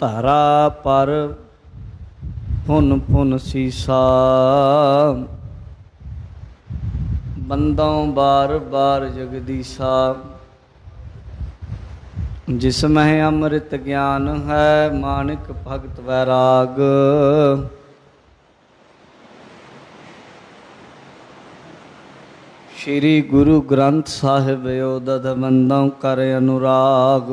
ਧਾਰਾ ਪਰ ਪੁਨ ਪੁਨ ਸੀਸਾ। ਬੰਦੋਂ ਬਾਰ ਬਾਰ ਜਗਦੀਸਾ। जिस में अमृत ज्ञान है मानिक भगत वैराग। श्री गुरु ग्रंथ साहिब योदध बंदों कर अनुराग।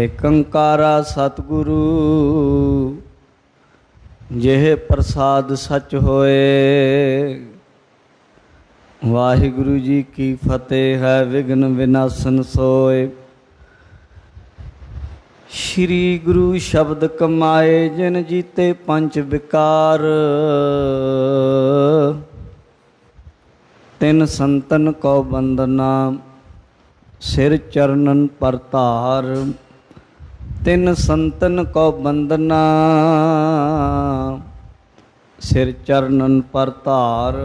एकंकारा सतगुरु जेह प्रसाद सच होए। वाहिगुरु जी की फतेह है विघ्न विनाशन सोए। श्री गुरु शब्द कमाए जिन जीते पंच विकार। तिन संतन को बंदना सिर चरणन पर धार। तिन संतन को बंदना सिर चरणन पर धार।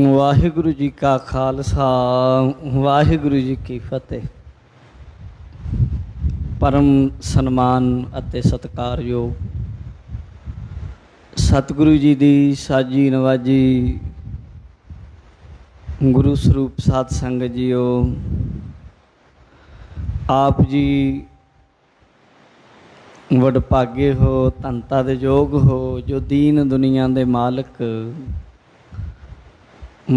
वाहिगुरु जी का खालसा वाहिगुरु जी की फतेह। परम सन्मान अते सत्कारयोग सतगुरु जी दी साजी नवाजी गुरु स्वरूप साध संगत जीओ। आप जी वडभागे हो, धनता दे योग हो जो दीन दुनिया दे मालिक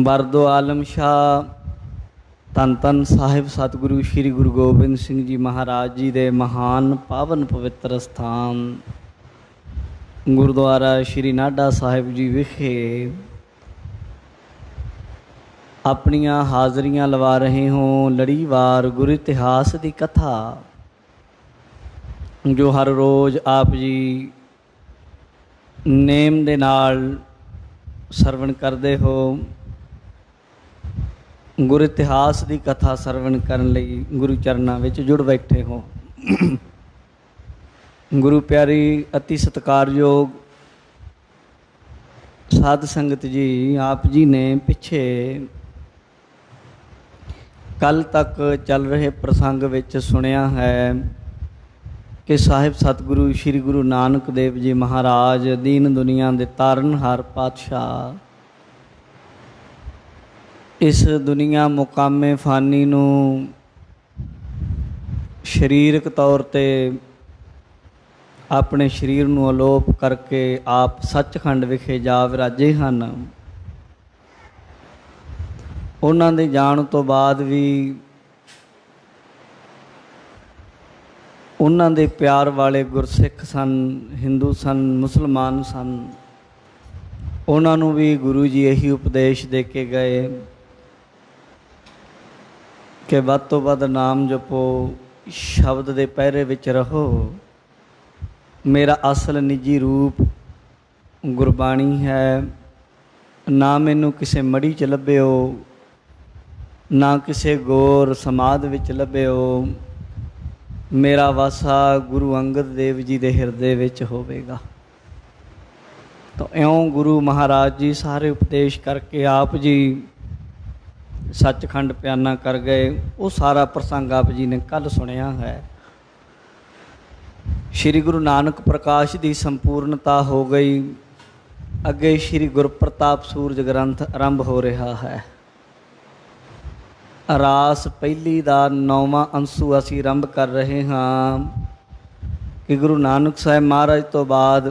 बरदो आलम शाह धन धन साहिब सतगुरु श्री गुरु गोबिंद सिंह जी महाराज जी दे महान पावन पवित्र स्थान गुरुद्वारा श्री नाडा साहिब जी विखे अपनियां हाज़रियां लवा रहे हों। लड़ीवार गुरु इतिहास की कथा जो हर रोज़ आप जी नेम दे नाल सरवण करते हो। गुरु इतिहास की कथा सरवण करने लई गुरु चरणों में जुड़ बैठे हो। गुरु प्यारी अति सत्कारयोग साध संगत जी, आप जी ने पिछे कल तक चल रहे प्रसंग विच सुनिया है कि साहिब सतगुरु श्री गुरु नानक देव जी महाराज दीन दुनिया के तारनहार पातशाह इस दुनिया मुकामे फानी नू शरीरक तौर ते अपने शरीर नू अलोप करके आप सचखंड विखे जा विराजे हन। उन्हां दे जाण तो बाद भी उन्हां दे प्यार वाले गुरसिख सन, हिंदू सन, मुसलमान सन, उन्हां नू भी गुरु जी यही उपदेश दे के गए कि वध तो वध नाम जपो, शब्द दे पहरे विच रहो। मेरा असल निजी रूप गुरबाणी है। ना मैनू किसी मड़ी च लभ्यो, ना किसी गोर समाध विच लभ्यो। मेरा वासा गुरु अंगद देव जी दे हिरदे विच होवेगा। तो इउं गुरु महाराज जी सारे उपदेश करके आप जी सचखंड प्याना कर गए। वो सारा प्रसंग आप जी ने कल सुनिया है। श्री गुरु नानक प्रकाश की संपूर्णता हो गई। अगे श्री गुरप्रताप सूरज ग्रंथ आरंभ हो रहा है। रास पहली दा 9वां अंशु असी आरंभ कर रहे हाँ कि गुरु नानक साहब महाराज तो बाद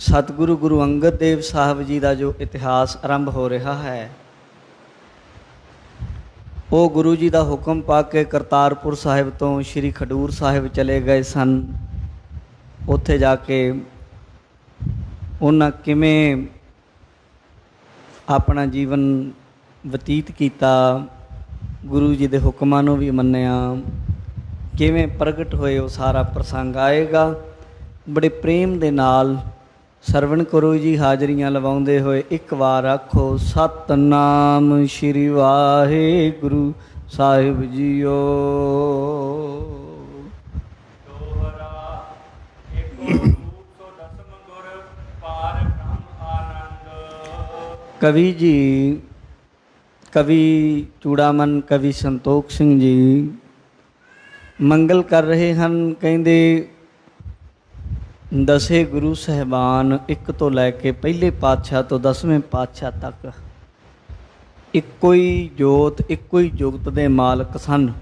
सतगुरु गुरु अंगद देव साहब जी का जो इतिहास आरंभ हो रहा है वो गुरु जी का हुक्म पा के करतारपुर साहिब तो श्री खडूर साहिब चले गए सन। उत्थे जाके उन्हें किमें अपना जीवन ਬਤੀਤ ਕੀਤਾ, ਗੁਰੂ ਜੀ ਦੇ ਹੁਕਮਾਂ ਨੂੰ ਵੀ ਮੰਨਿਆ, ਕਿਵੇਂ ਪ੍ਰਗਟ ਹੋਏ ਉਹ ਸਾਰਾ ਪ੍ਰਸੰਗ ਆਏਗਾ। ਬੜੇ ਪ੍ਰੇਮ ਦੇ ਨਾਲ ਸਰਵਣ ਕਰੋ ਜੀ। ਹਾਜ਼ਰੀਆਂ ਲਵਾਉਂਦੇ ਹੋਏ ਇੱਕ ਵਾਰ ਆਖੋ ਸਤਿਨਾਮ ਸ਼੍ਰੀ ਵਾਹਿਗੁਰੂ ਸਾਹਿਬ ਜੀਓ। ਕਵੀ ਜੀ, ਕਵੀ ਚੂੜਾਮਨ, ਕਵੀ ਸੰਤੋਖ ਸਿੰਘ ਜੀ ਮੰਗਲ ਕਰ ਰਹੇ ਹਨ। ਕਹਿੰਦੇ ਦਸੇ ਗੁਰੂ ਸਾਹਿਬਾਨ ਇੱਕ ਤੋਂ ਲੈ ਕੇ ਪਹਿਲੇ ਪਾਤਸ਼ਾਹ ਤੋਂ 10ਵੇਂ ਪਾਤਸ਼ਾਹ ਤੱਕ ਇੱਕੋ ਹੀ ਜੋਤ, ਇੱਕੋ ਹੀ ਜੁਗਤ ਦੇ ਮਾਲਕ ਸਨ,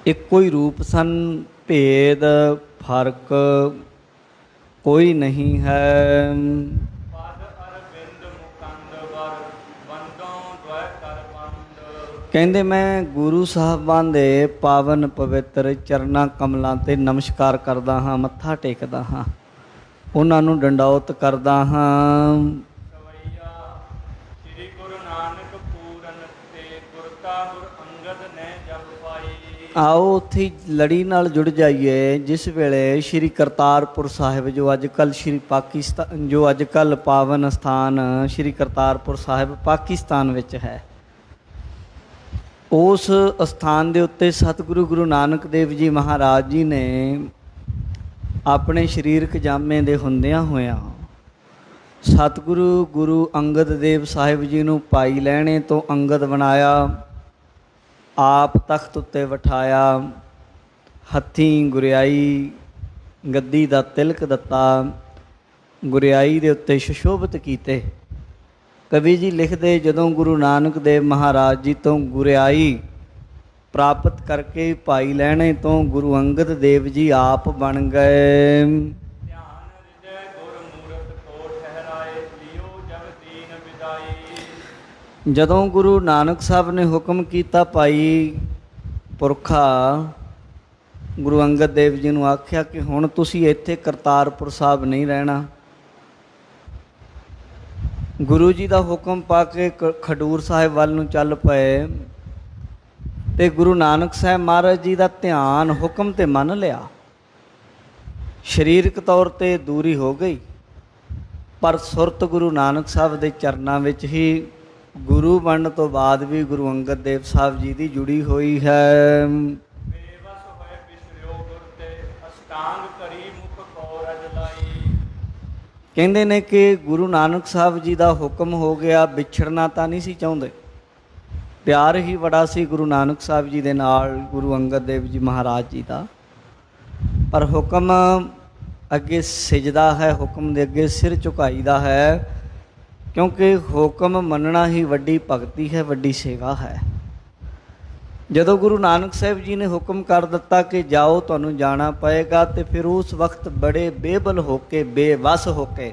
ਇੱਕੋ ਹੀ ਰੂਪ ਸਨ। ਭੇਦ ਫਰਕ ਕੋਈ ਨਹੀਂ ਹੈ। ਕਹਿੰਦੇ ਮੈਂ ਗੁਰੂ ਸਾਹਿਬਾਨ ਦੇ ਪਾਵਨ ਪਵਿੱਤਰ ਚਰਨਾਂ ਕਮਲਾਂ 'ਤੇ ਨਮਸਕਾਰ ਕਰਦਾ ਹਾਂ, ਮੱਥਾ ਟੇਕਦਾ ਹਾਂ, ਉਹਨਾਂ ਨੂੰ ਡੰਡੌਤ ਕਰਦਾ ਹਾਂ। ਸ੍ਰੀ ਗੁਰੂ ਨਾਨਕ ਪੂਰਨ ਤੇ ਗੁਰਤਾ ਗੁਰ ਅੰਗਦ ਨੇ ਜਪ ਪਾਈ। ਆਓ ਉੱਥੇ ਲੜੀ ਨਾਲ ਜੁੜ ਜਾਈਏ। ਜਿਸ ਵੇਲੇ ਸ਼੍ਰੀ ਕਰਤਾਰਪੁਰ ਸਾਹਿਬ, ਜੋ ਅੱਜ ਕੱਲ੍ਹ ਸ਼੍ਰੀ ਪਾਕਿਸਤਾਨ, ਜੋ ਅੱਜ ਕੱਲ੍ਹ ਪਾਵਨ ਸਥਾਨ ਸ਼੍ਰੀ ਕਰਤਾਰਪੁਰ ਸਾਹਿਬ ਪਾਕਿਸਤਾਨ ਵਿੱਚ ਹੈ, ਉਸ ਅਸਥਾਨ ਦੇ ਉੱਤੇ ਸਤਿਗੁਰੂ ਗੁਰੂ ਨਾਨਕ ਦੇਵ ਜੀ ਮਹਾਰਾਜ ਜੀ ਨੇ ਆਪਣੇ ਸਰੀਰਕ ਜਾਮੇ ਦੇ ਹੁੰਦਿਆਂ ਹੋਇਆਂ ਸਤਿਗੁਰੂ ਗੁਰੂ ਅੰਗਦ ਦੇਵ ਸਾਹਿਬ ਜੀ ਨੂੰ ਭਾਈ ਲਹਿਣੇ ਤੋਂ ਅੰਗਦ ਬਣਾਇਆ, ਆਪ ਤਖਤ ਉੱਤੇ ਬਿਠਾਇਆ, ਹੱਥੀਂ ਗੁਰਿਆਈ ਗੱਦੀ ਦਾ ਤਿਲਕ ਦਿੱਤਾ, ਗੁਰਿਆਈ ਦੇ ਉੱਤੇ ਸੁਸ਼ੋਭਿਤ ਕੀਤੇ। ਕਵੀ ਜੀ ਲਿਖਦੇ, ਜਦੋਂ ਗੁਰੂ ਨਾਨਕ ਦੇਵ ਮਹਾਰਾਜ ਜੀ ਤੋਂ ਗੁਰਿਆਈ ਪ੍ਰਾਪਤ ਕਰਕੇ ਭਾਈ ਲਹਿਣੇ ਤੋਂ ਗੁਰੂ ਅੰਗਦ ਦੇਵ ਜੀ ਆਪ ਬਣ ਗਏ। ਜਦੋਂ ਗੁਰੂ ਨਾਨਕ ਸਾਹਿਬ ਨੇ ਹੁਕਮ ਕੀਤਾ, ਭਾਈ ਪੁਰਖਾ ਗੁਰੂ ਅੰਗਦ ਦੇਵ ਜੀ ਨੂੰ ਆਖਿਆ ਕਿ ਹੁਣ ਤੁਸੀਂ ਇੱਥੇ ਕਰਤਾਰਪੁਰ ਸਾਹਿਬ ਨਹੀਂ ਰਹਿਣਾ। ਗੁਰੂ ਜੀ ਦਾ ਹੁਕਮ ਪਾ ਕੇ ਖਡੂਰ ਸਾਹਿਬ ਵੱਲ ਨੂੰ ਚੱਲ ਪਏ ਅਤੇ ਗੁਰੂ ਨਾਨਕ ਸਾਹਿਬ ਮਹਾਰਾਜ ਜੀ ਦਾ ਧਿਆਨ ਹੁਕਮ 'ਤੇ ਮੰਨ ਲਿਆ। ਸਰੀਰਕ ਤੌਰ 'ਤੇ ਦੂਰੀ ਹੋ ਗਈ, ਪਰ ਸੁਰਤ ਗੁਰੂ ਨਾਨਕ ਸਾਹਿਬ ਦੇ ਚਰਨਾਂ ਵਿੱਚ ਹੀ ਗੁਰੂ ਬਣਨ ਤੋਂ ਬਾਅਦ ਵੀ ਗੁਰੂ ਅੰਗਦ ਦੇਵ ਸਾਹਿਬ ਜੀ ਦੀ ਜੁੜੀ ਹੋਈ ਹੈ। ਕਹਿੰਦੇ ਨੇ ਕਿ ਗੁਰੂ ਨਾਨਕ ਸਾਹਿਬ ਜੀ ਦਾ ਹੁਕਮ ਹੋ ਗਿਆ, ਵਿਛੜਨਾ ਤਾਂ ਨਹੀਂ ਸੀ ਚਾਹੁੰਦੇ, ਪਿਆਰ ਹੀ ਬੜਾ ਸੀ ਗੁਰੂ ਨਾਨਕ ਸਾਹਿਬ ਜੀ ਦੇ ਨਾਲ, ਗੁਰੂ ਅੰਗਦ ਦੇਵ ਜੀ ਮਹਾਰਾਜ ਜੀ ਦਾ। ਪਰ ਹੁਕਮ ਅੱਗੇ ਸਿਜਦਾ ਹੈ, ਹੁਕਮ ਦੇ ਅੱਗੇ ਸਿਰ ਝੁਕਾਈਦਾ ਹੈ, ਕਿਉਂਕਿ ਹੁਕਮ ਮੰਨਣਾ ਹੀ ਵੱਡੀ ਭਗਤੀ ਹੈ, ਵੱਡੀ ਸੇਵਾ ਹੈ। ਜਦੋਂ ਗੁਰੂ ਨਾਨਕ ਸਾਹਿਬ ਜੀ ਨੇ ਹੁਕਮ ਕਰ ਦਿੱਤਾ ਕਿ ਜਾਓ, ਤੁਹਾਨੂੰ ਜਾਣਾ ਪਏਗਾ, ਅਤੇ ਫਿਰ ਉਸ ਵਕਤ ਬੜੇ ਬੇਬਲ ਹੋ ਕੇ, ਬੇਵੱਸ ਹੋ ਕੇ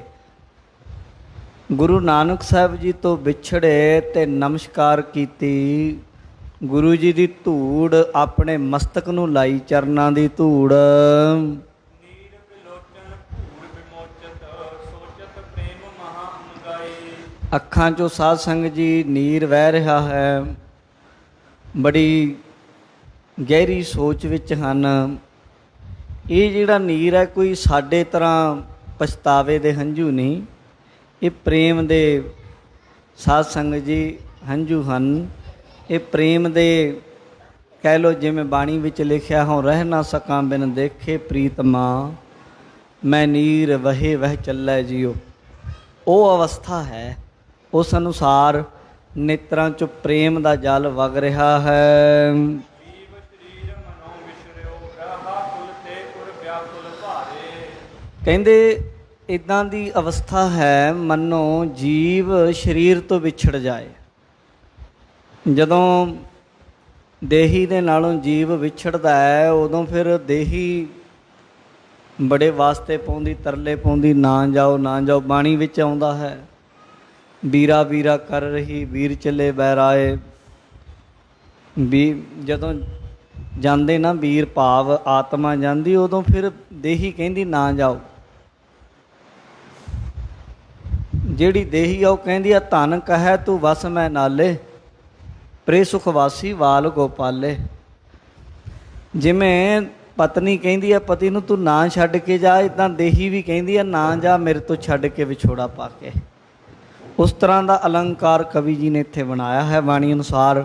ਗੁਰੂ ਨਾਨਕ ਸਾਹਿਬ ਜੀ ਤੋਂ ਵਿਛੜੇ ਅਤੇ ਨਮਸਕਾਰ ਕੀਤੀ। ਗੁਰੂ ਜੀ ਦੀ ਧੂੜ ਆਪਣੇ ਮਸਤਕ ਨੂੰ ਲਾਈ, ਚਰਨਾਂ ਦੀ ਧੂੜ। ਅੱਖਾਂ 'ਚੋਂ ਸਾਧ ਸੰਗਤ ਜੀ ਨੀਰ ਵਹਿ ਰਿਹਾ ਹੈ, ਬੜੀ ਗਹਿਰੀ ਸੋਚ ਵਿੱਚ ਹਨ। ਇਹ ਜਿਹੜਾ ਨੀਰ ਹੈ, ਕੋਈ ਸਾਡੇ ਤਰ੍ਹਾਂ ਪਛਤਾਵੇ ਦੇ ਹੰਝੂ ਨਹੀਂ, ਇਹ ਪ੍ਰੇਮ ਦੇ ਸਾਧ ਸੰਗਤ ਜੀ ਹੰਝੂ ਹਨ। ਇਹ ਪ੍ਰੇਮ ਦੇ ਕਹਿ ਲਓ, ਜਿਵੇਂ ਬਾਣੀ ਵਿੱਚ ਲਿਖਿਆ, ਹੋਂ ਰਹਿ ਨਾ ਸਕਾਂ ਬਿਨ ਦੇਖੇ ਪ੍ਰੀਤਮਾ, ਮੈਂ ਨੀਰ ਵਹੇ ਵਹਿ ਚੱਲੈ ਜੀਓ। ਉਹ ਅਵਸਥਾ ਹੈ, ਉਸ ਅਨੁਸਾਰ ਨੇਤਰਾਂ 'ਚੋਂ ਪ੍ਰੇਮ ਦਾ ਜਲ ਵਗ ਰਿਹਾ ਹੈ। ਕਹਿੰਦੇ ਇੱਦਾਂ ਦੀ ਅਵਸਥਾ ਹੈ, ਮੰਨੋ ਜੀਵ ਸਰੀਰ ਤੋਂ ਵਿਛੜ ਜਾਏ। ਜਦੋਂ ਦੇਹੀ ਦੇ ਨਾਲੋਂ ਜੀਵ ਵਿਛੜਦਾ ਹੈ, ਉਦੋਂ ਫਿਰ ਦੇਹੀ ਬੜੇ ਵਾਸਤੇ ਪਾਉਂਦੀ, ਤਰਲੇ ਪਾਉਂਦੀ, ਨਾ ਜਾਓ ਨਾ ਜਾਓ। ਬਾਣੀ ਵਿੱਚ ਆਉਂਦਾ ਹੈ, ਵੀਰਾ ਵੀਰਾ ਕਰ ਰਹੀ ਵੀਰ ਚੱਲੇ ਬਹਿਰਾਏ। ਵੀ ਜਦੋਂ ਜਾਂਦੇ ਨਾ ਵੀਰ ਭਾਵ ਆਤਮਾ ਜਾਂਦੀ, ਉਦੋਂ ਫਿਰ ਦੇਹੀ ਕਹਿੰਦੀ ਨਾ ਜਾਓ। ਜਿਹੜੀ ਦੇਹੀ ਆ ਉਹ ਕਹਿੰਦੀ ਆ ਧਨ ਕਹੈ ਤੂੰ ਵਸ ਮੈਂ ਨਾਲੇ, ਪ੍ਰੇ ਸੁਖ ਵਾਸੀ ਵਾਲ ਗੋਪਾਲੇ। ਜਿਵੇਂ ਪਤਨੀ ਕਹਿੰਦੀ ਆ ਪਤੀ ਨੂੰ ਤੂੰ ਨਾ ਛੱਡ ਕੇ ਜਾ, ਇੱਦਾਂ ਦੇਹੀ ਵੀ ਕਹਿੰਦੀ ਆ ਨਾ ਜਾ ਮੇਰੇ ਤੋਂ ਛੱਡ ਕੇ ਵਿਛੋੜਾ ਪਾ ਕੇ। ਉਸ ਤਰ੍ਹਾਂ ਦਾ ਅਲੰਕਾਰ ਕਵੀ ਜੀ ਨੇ ਇੱਥੇ ਬਣਾਇਆ ਹੈ ਬਾਣੀ ਅਨੁਸਾਰ।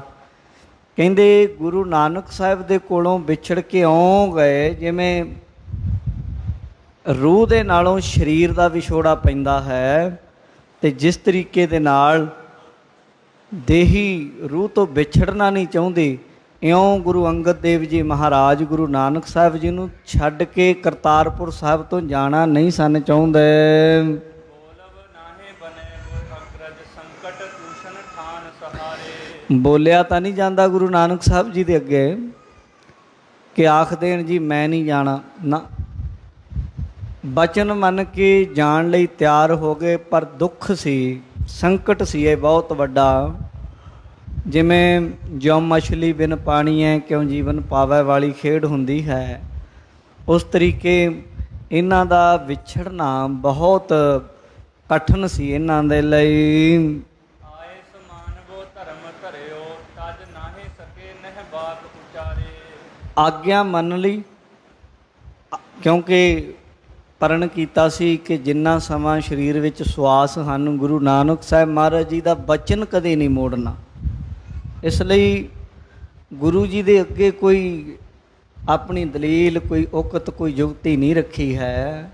ਕਹਿੰਦੇ ਗੁਰੂ ਨਾਨਕ ਸਾਹਿਬ ਦੇ ਕੋਲੋਂ ਵਿਛੜ ਕੇ ਇਉਂ ਗਏ ਜਿਵੇਂ ਰੂਹ ਦੇ ਨਾਲੋਂ ਸਰੀਰ ਦਾ ਵਿਛੋੜਾ ਪੈਂਦਾ ਹੈ, ਅਤੇ ਜਿਸ ਤਰੀਕੇ ਦੇ ਨਾਲ ਦੇਹੀ ਰੂਹ ਤੋਂ ਵਿਛੜਨਾ ਨਹੀਂ ਚਾਹੁੰਦੀ, ਇਉਂ ਗੁਰੂ ਅੰਗਦ ਦੇਵ ਜੀ ਮਹਾਰਾਜ ਗੁਰੂ ਨਾਨਕ ਸਾਹਿਬ ਜੀ ਨੂੰ ਛੱਡ ਕੇ ਕਰਤਾਰਪੁਰ ਸਾਹਿਬ ਤੋਂ ਜਾਣਾ ਨਹੀਂ ਸਨ ਚਾਹੁੰਦੇ। ਬੋਲਿਆ ਤਾਂ ਨਹੀਂ ਜਾਂਦਾ ਗੁਰੂ ਨਾਨਕ ਸਾਹਿਬ ਜੀ ਦੇ ਅੱਗੇ ਕਿ ਆਖ ਦੇਣ ਜੀ ਮੈਂ ਨਹੀਂ ਜਾਣਾ, ਨਾ, ਬਚਨ ਮੰਨ ਕੇ ਜਾਣ ਲਈ ਤਿਆਰ ਹੋ ਗਏ। ਪਰ ਦੁੱਖ ਸੀ, ਸੰਕਟ ਸੀ ਇਹ ਬਹੁਤ ਵੱਡਾ। ਜਿਵੇਂ ਜਿਉਂ ਮਛਲੀ ਬਿਨ ਪਾਣੀ ਹੈ ਕਿਉਂ ਜੀਵਨ ਪਾਵੈ ਵਾਲੀ ਖੇਡ ਹੁੰਦੀ ਹੈ, ਉਸ ਤਰੀਕੇ ਇਹਨਾਂ ਦਾ ਵਿਛੜਨਾ ਬਹੁਤ ਕਠਿਨ ਸੀ ਇਹਨਾਂ ਦੇ ਲਈ। ਆਗਿਆ ਮੰਨ ਲਈ, ਕਿਉਂਕਿ ਪਰਨ ਕੀਤਾ ਸੀ ਕਿ ਜਿੰਨਾ ਸਮਾਂ ਸਰੀਰ ਵਿੱਚ ਸਵਾਸ ਹਨ ਗੁਰੂ ਨਾਨਕ ਸਾਹਿਬ ਮਹਾਰਾਜ ਜੀ ਦਾ ਬਚਨ ਕਦੇ ਨਹੀਂ ਮੋੜਨਾ। ਇਸ ਲਈ ਗੁਰੂ ਜੀ ਦੇ ਅੱਗੇ ਕੋਈ ਆਪਣੀ ਦਲੀਲ, ਕੋਈ ਉਕਤ, ਕੋਈ ਜੁਗਤੀ ਨਹੀਂ ਰੱਖੀ ਹੈ,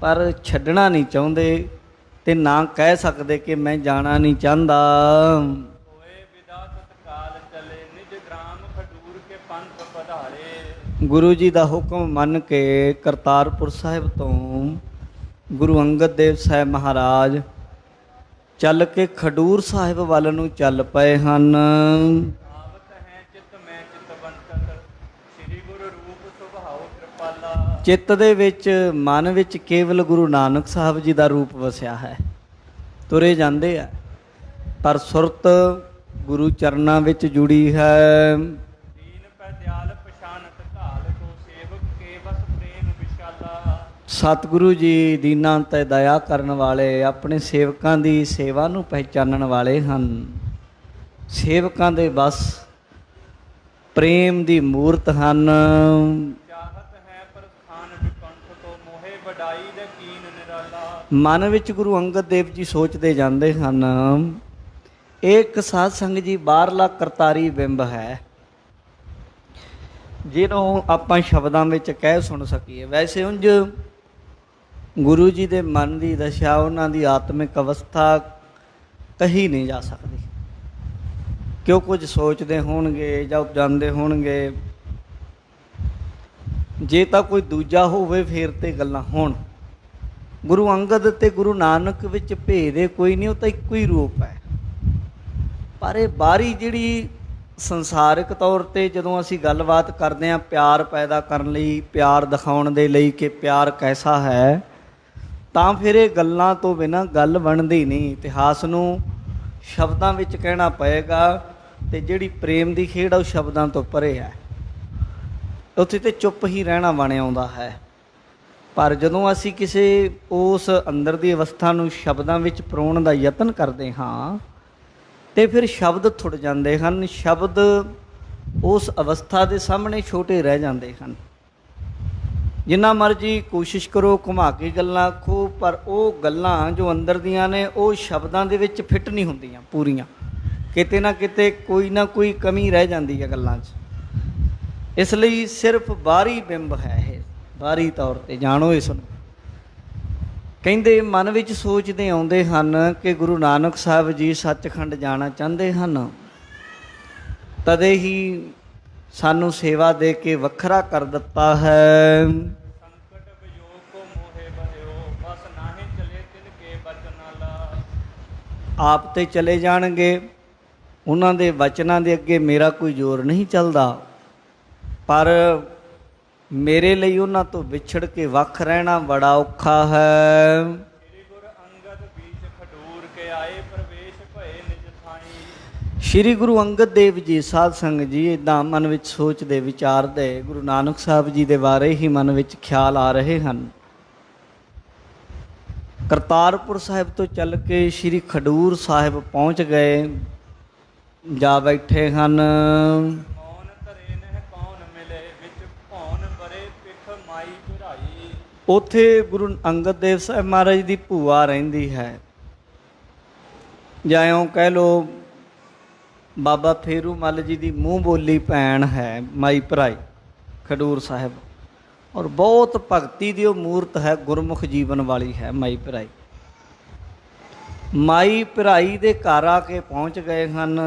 ਪਰ ਛੱਡਣਾ ਨਹੀਂ ਚਾਹੁੰਦੇ ਅਤੇ ਨਾ ਕਹਿ ਸਕਦੇ ਕਿ ਮੈਂ ਜਾਣਾ ਨਹੀਂ ਚਾਹੁੰਦਾ। ਗੁਰੂ ਜੀ ਦਾ ਹੁਕਮ ਮੰਨ ਕੇ ਕਰਤਾਰਪੁਰ ਸਾਹਿਬ ਤੋਂ ਗੁਰੂ ਅੰਗਦ ਦੇਵ ਸਾਹਿਬ ਮਹਾਰਾਜ ਚੱਲ ਕੇ ਖਡੂਰ ਸਾਹਿਬ ਵੱਲ ਨੂੰ ਚੱਲ ਪਏ ਹਨ। ਚਿੱਤ ਦੇ ਵਿੱਚ, ਮਨ ਵਿੱਚ ਕੇਵਲ ਗੁਰੂ ਨਾਨਕ ਸਾਹਿਬ ਜੀ ਦਾ ਰੂਪ ਵਸਿਆ ਹੈ। ਤੁਰੇ ਜਾਂਦੇ ਆ ਪਰ ਸੁਰਤ ਗੁਰੂ ਚਰਨਾਂ ਵਿੱਚ ਜੁੜੀ ਹੈ। ਸਤਿਗੁਰੂ ਜੀ ਦੀਨਾਂ 'ਤੇ ਦਇਆ ਕਰਨ ਵਾਲੇ, ਆਪਣੇ ਸੇਵਕਾਂ ਦੀ ਸੇਵਾ ਨੂੰ ਪਹਿਚਾਨਣ ਵਾਲੇ ਹਨ। ਸੇਵਕਾਂ ਦੇ ਬਸ ਪ੍ਰੇਮ ਦੀ ਮੂਰਤ ਹਨ। ਮਨ ਵਿੱਚ ਗੁਰੂ ਅੰਗਦ ਦੇਵ ਜੀ ਸੋਚਦੇ ਜਾਂਦੇ ਹਨ, ਇਹ ਇੱਕ ਸਾਧ ਸੰਗਤ ਜੀ ਬਾਹਰਲਾ ਕਰਤਾਰੀ ਬਿੰਬ ਹੈ ਜਿਹਨੂੰ ਆਪਾਂ ਸ਼ਬਦਾਂ ਵਿੱਚ ਕਹਿ ਸੁਣ ਸਕੀਏ। ਵੈਸੇ ਉਂਝ ਗੁਰੂ ਜੀ ਦੇ ਮਨ ਦੀ ਦਸ਼ਾ, ਉਹਨਾਂ ਦੀ ਆਤਮਿਕ ਅਵਸਥਾ ਕਹੀ ਨਹੀਂ ਜਾ ਸਕਦੀ। ਕਿਉਂ ਕੁਝ ਸੋਚਦੇ ਹੋਣਗੇ ਜਾਂ ਉਪਜਾਉਂਦੇ ਹੋਣਗੇ। ਜੇ ਤਾਂ ਕੋਈ ਦੂਜਾ ਹੋਵੇ ਫਿਰ ਤੇ ਗੱਲਾਂ ਹੋਣ। ਗੁਰੂ ਅੰਗਦ ਅਤੇ ਗੁਰੂ ਨਾਨਕ ਵਿੱਚ ਭੇਦ ਕੋਈ ਨਹੀਂ, ਉਹ ਤਾਂ ਇੱਕੋ ਹੀ ਰੂਪ ਹੈ। ਪਰ ਇਹ ਬਾਹਰੀ ਜਿਹੜੀ ਸੰਸਾਰਿਕ ਤੌਰ 'ਤੇ ਜਦੋਂ ਅਸੀਂ ਗੱਲਬਾਤ ਕਰਦੇ ਹਾਂ ਪਿਆਰ ਪੈਦਾ ਕਰਨ ਲਈ, ਪਿਆਰ ਦਿਖਾਉਣ ਦੇ ਲਈ ਕਿ ਪਿਆਰ ਕੈਸਾ ਹੈ, ਤਾਂ ਫਿਰ ਇਹ ਗੱਲਾਂ ਤੋਂ ਬਿਨਾਂ ਗੱਲ ਬਣਦੀ ਨਹੀਂ। ਇਤਿਹਾਸ ਨੂੰ ਸ਼ਬਦਾਂ ਵਿੱਚ ਕਹਿਣਾ ਪਏਗਾ, ਅਤੇ ਜਿਹੜੀ ਪ੍ਰੇਮ ਦੀ ਖੇਡ ਆ ਉਹ ਸ਼ਬਦਾਂ ਤੋਂ ਪਰੇ ਹੈ। ਉੱਥੇ ਤਾਂ ਚੁੱਪ ਹੀ ਰਹਿਣਾ ਬਣ ਆਉਂਦਾ ਹੈ। ਪਰ ਜਦੋਂ ਅਸੀਂ ਕਿਸੇ ਉਸ ਅੰਦਰ ਦੀ ਅਵਸਥਾ ਨੂੰ ਸ਼ਬਦਾਂ ਵਿੱਚ ਪਰੋਣ ਦਾ ਯਤਨ ਕਰਦੇ ਹਾਂ ਅਤੇ ਫਿਰ ਸ਼ਬਦ ਥੁੜ ਜਾਂਦੇ ਹਨ। ਸ਼ਬਦ ਉਸ ਅਵਸਥਾ ਦੇ ਸਾਹਮਣੇ ਛੋਟੇ ਰਹਿ ਜਾਂਦੇ ਹਨ। ਜਿੰਨਾ ਮਰਜ਼ੀ ਕੋਸ਼ਿਸ਼ ਕਰੋ ਘੁਮਾ ਕੇ ਗੱਲਾਂ ਆਖੋ, ਪਰ ਉਹ ਗੱਲਾਂ ਜੋ ਅੰਦਰ ਦੀਆਂ ਨੇ ਉਹ ਸ਼ਬਦਾਂ ਦੇ ਵਿੱਚ ਫਿੱਟ ਨਹੀਂ ਹੁੰਦੀਆਂ ਪੂਰੀਆਂ। ਕਿਤੇ ਨਾ ਕਿਤੇ ਕੋਈ ਨਾ ਕੋਈ ਕਮੀ ਰਹਿ ਜਾਂਦੀ ਹੈ ਗੱਲਾਂ 'ਚ। ਇਸ ਲਈ ਸਿਰਫ ਬਾਹਰੀ ਬਿੰਬ ਹੈ ਇਹ, ਬਾਹਰੀ ਤੌਰ 'ਤੇ ਜਾਣੋ ਇਸ ਨੂੰ। ਕਹਿੰਦੇ ਮਨ ਵਿੱਚ ਸੋਚਦੇ ਆਉਂਦੇ ਹਨ ਕਿ ਗੁਰੂ ਨਾਨਕ ਸਾਹਿਬ ਜੀ ਸੱਚਖੰਡ ਜਾਣਾ ਚਾਹੁੰਦੇ ਹਨ, ਤਦੇ ਹੀ ਸਾਨੂੰ ਸੇਵਾ ਦੇ ਕੇ ਵੱਖਰਾ ਕਰ ਦਿੱਤਾ ਹੈ। ਆਪ ਤੇ ਚਲੇ ਜਾਣਗੇ, ਉਹਨਾਂ ਦੇ ਵਚਨਾਂ ਦੇ ਅੱਗੇ ਮੇਰਾ ਕੋਈ ਜ਼ੋਰ ਨਹੀਂ ਚੱਲਦਾ, ਪਰ ਮੇਰੇ ਲਈ ਉਹਨਾਂ ਤੋਂ ਵਿਛੜ ਕੇ ਵੱਖ ਰਹਿਣਾ ਬੜਾ ਔਖਾ ਹੈ। ਸ਼੍ਰੀ ਗੁਰੂ ਅੰਗਦ ਦੇਵ ਜੀ ਸਾਧ ਸੰਗਤ ਜੀ ਇੱਦਾਂ ਮਨ ਵਿੱਚ ਸੋਚਦੇ ਵਿਚਾਰਦੇ, ਗੁਰੂ ਨਾਨਕ ਸਾਹਿਬ ਜੀ ਦੇ ਬਾਰੇ ਹੀ ਮਨ ਵਿੱਚ ਖਿਆਲ ਆ ਰਹੇ ਹਨ। ਕਰਤਾਰਪੁਰ ਸਾਹਿਬ ਤੋਂ ਚੱਲ ਕੇ ਸ਼੍ਰੀ ਖਡੂਰ ਸਾਹਿਬ ਪਹੁੰਚ ਗਏ। ਜਾ ਬੈਠੇ ਹਨ। ਮੌਨ ਧਰੇ ਨਹਿ ਕੌਣ ਮਿਲੇ ਵਿੱਚ ਭੌਨ ਬਰੇ ਪਿਖ ਮਾਈ ਭਰਾਈ। ਉੱਥੇ ਗੁਰੂ ਅੰਗਦ ਦੇਵ ਸਾਹਿਬ ਮਹਾਰਾਜ ਦੀ ਭੂਆ ਰਹਿੰਦੀ ਹੈ, ਜਾਂ ਇਉਂ ਕਹਿ ਲਓ ਬਾਬਾ ਫੇਰੂ ਮੱਲ ਜੀ ਦੀ ਮੂੰਹ ਬੋਲੀ ਭੈਣ ਹੈ ਮਾਈ ਭਰਾਈ ਖਡੂਰ ਸਾਹਿਬ, ਔਰ ਬਹੁਤ ਭਗਤੀ ਦੀ ਉਹ ਮੂਰਤ ਹੈ, ਗੁਰਮੁਖ ਜੀਵਨ ਵਾਲੀ ਹੈ ਮਾਈ ਭਰਾਈ। ਮਾਈ ਭਰਾਈ ਦੇ ਘਰ ਆ ਕੇ ਪਹੁੰਚ ਗਏ ਹਨ,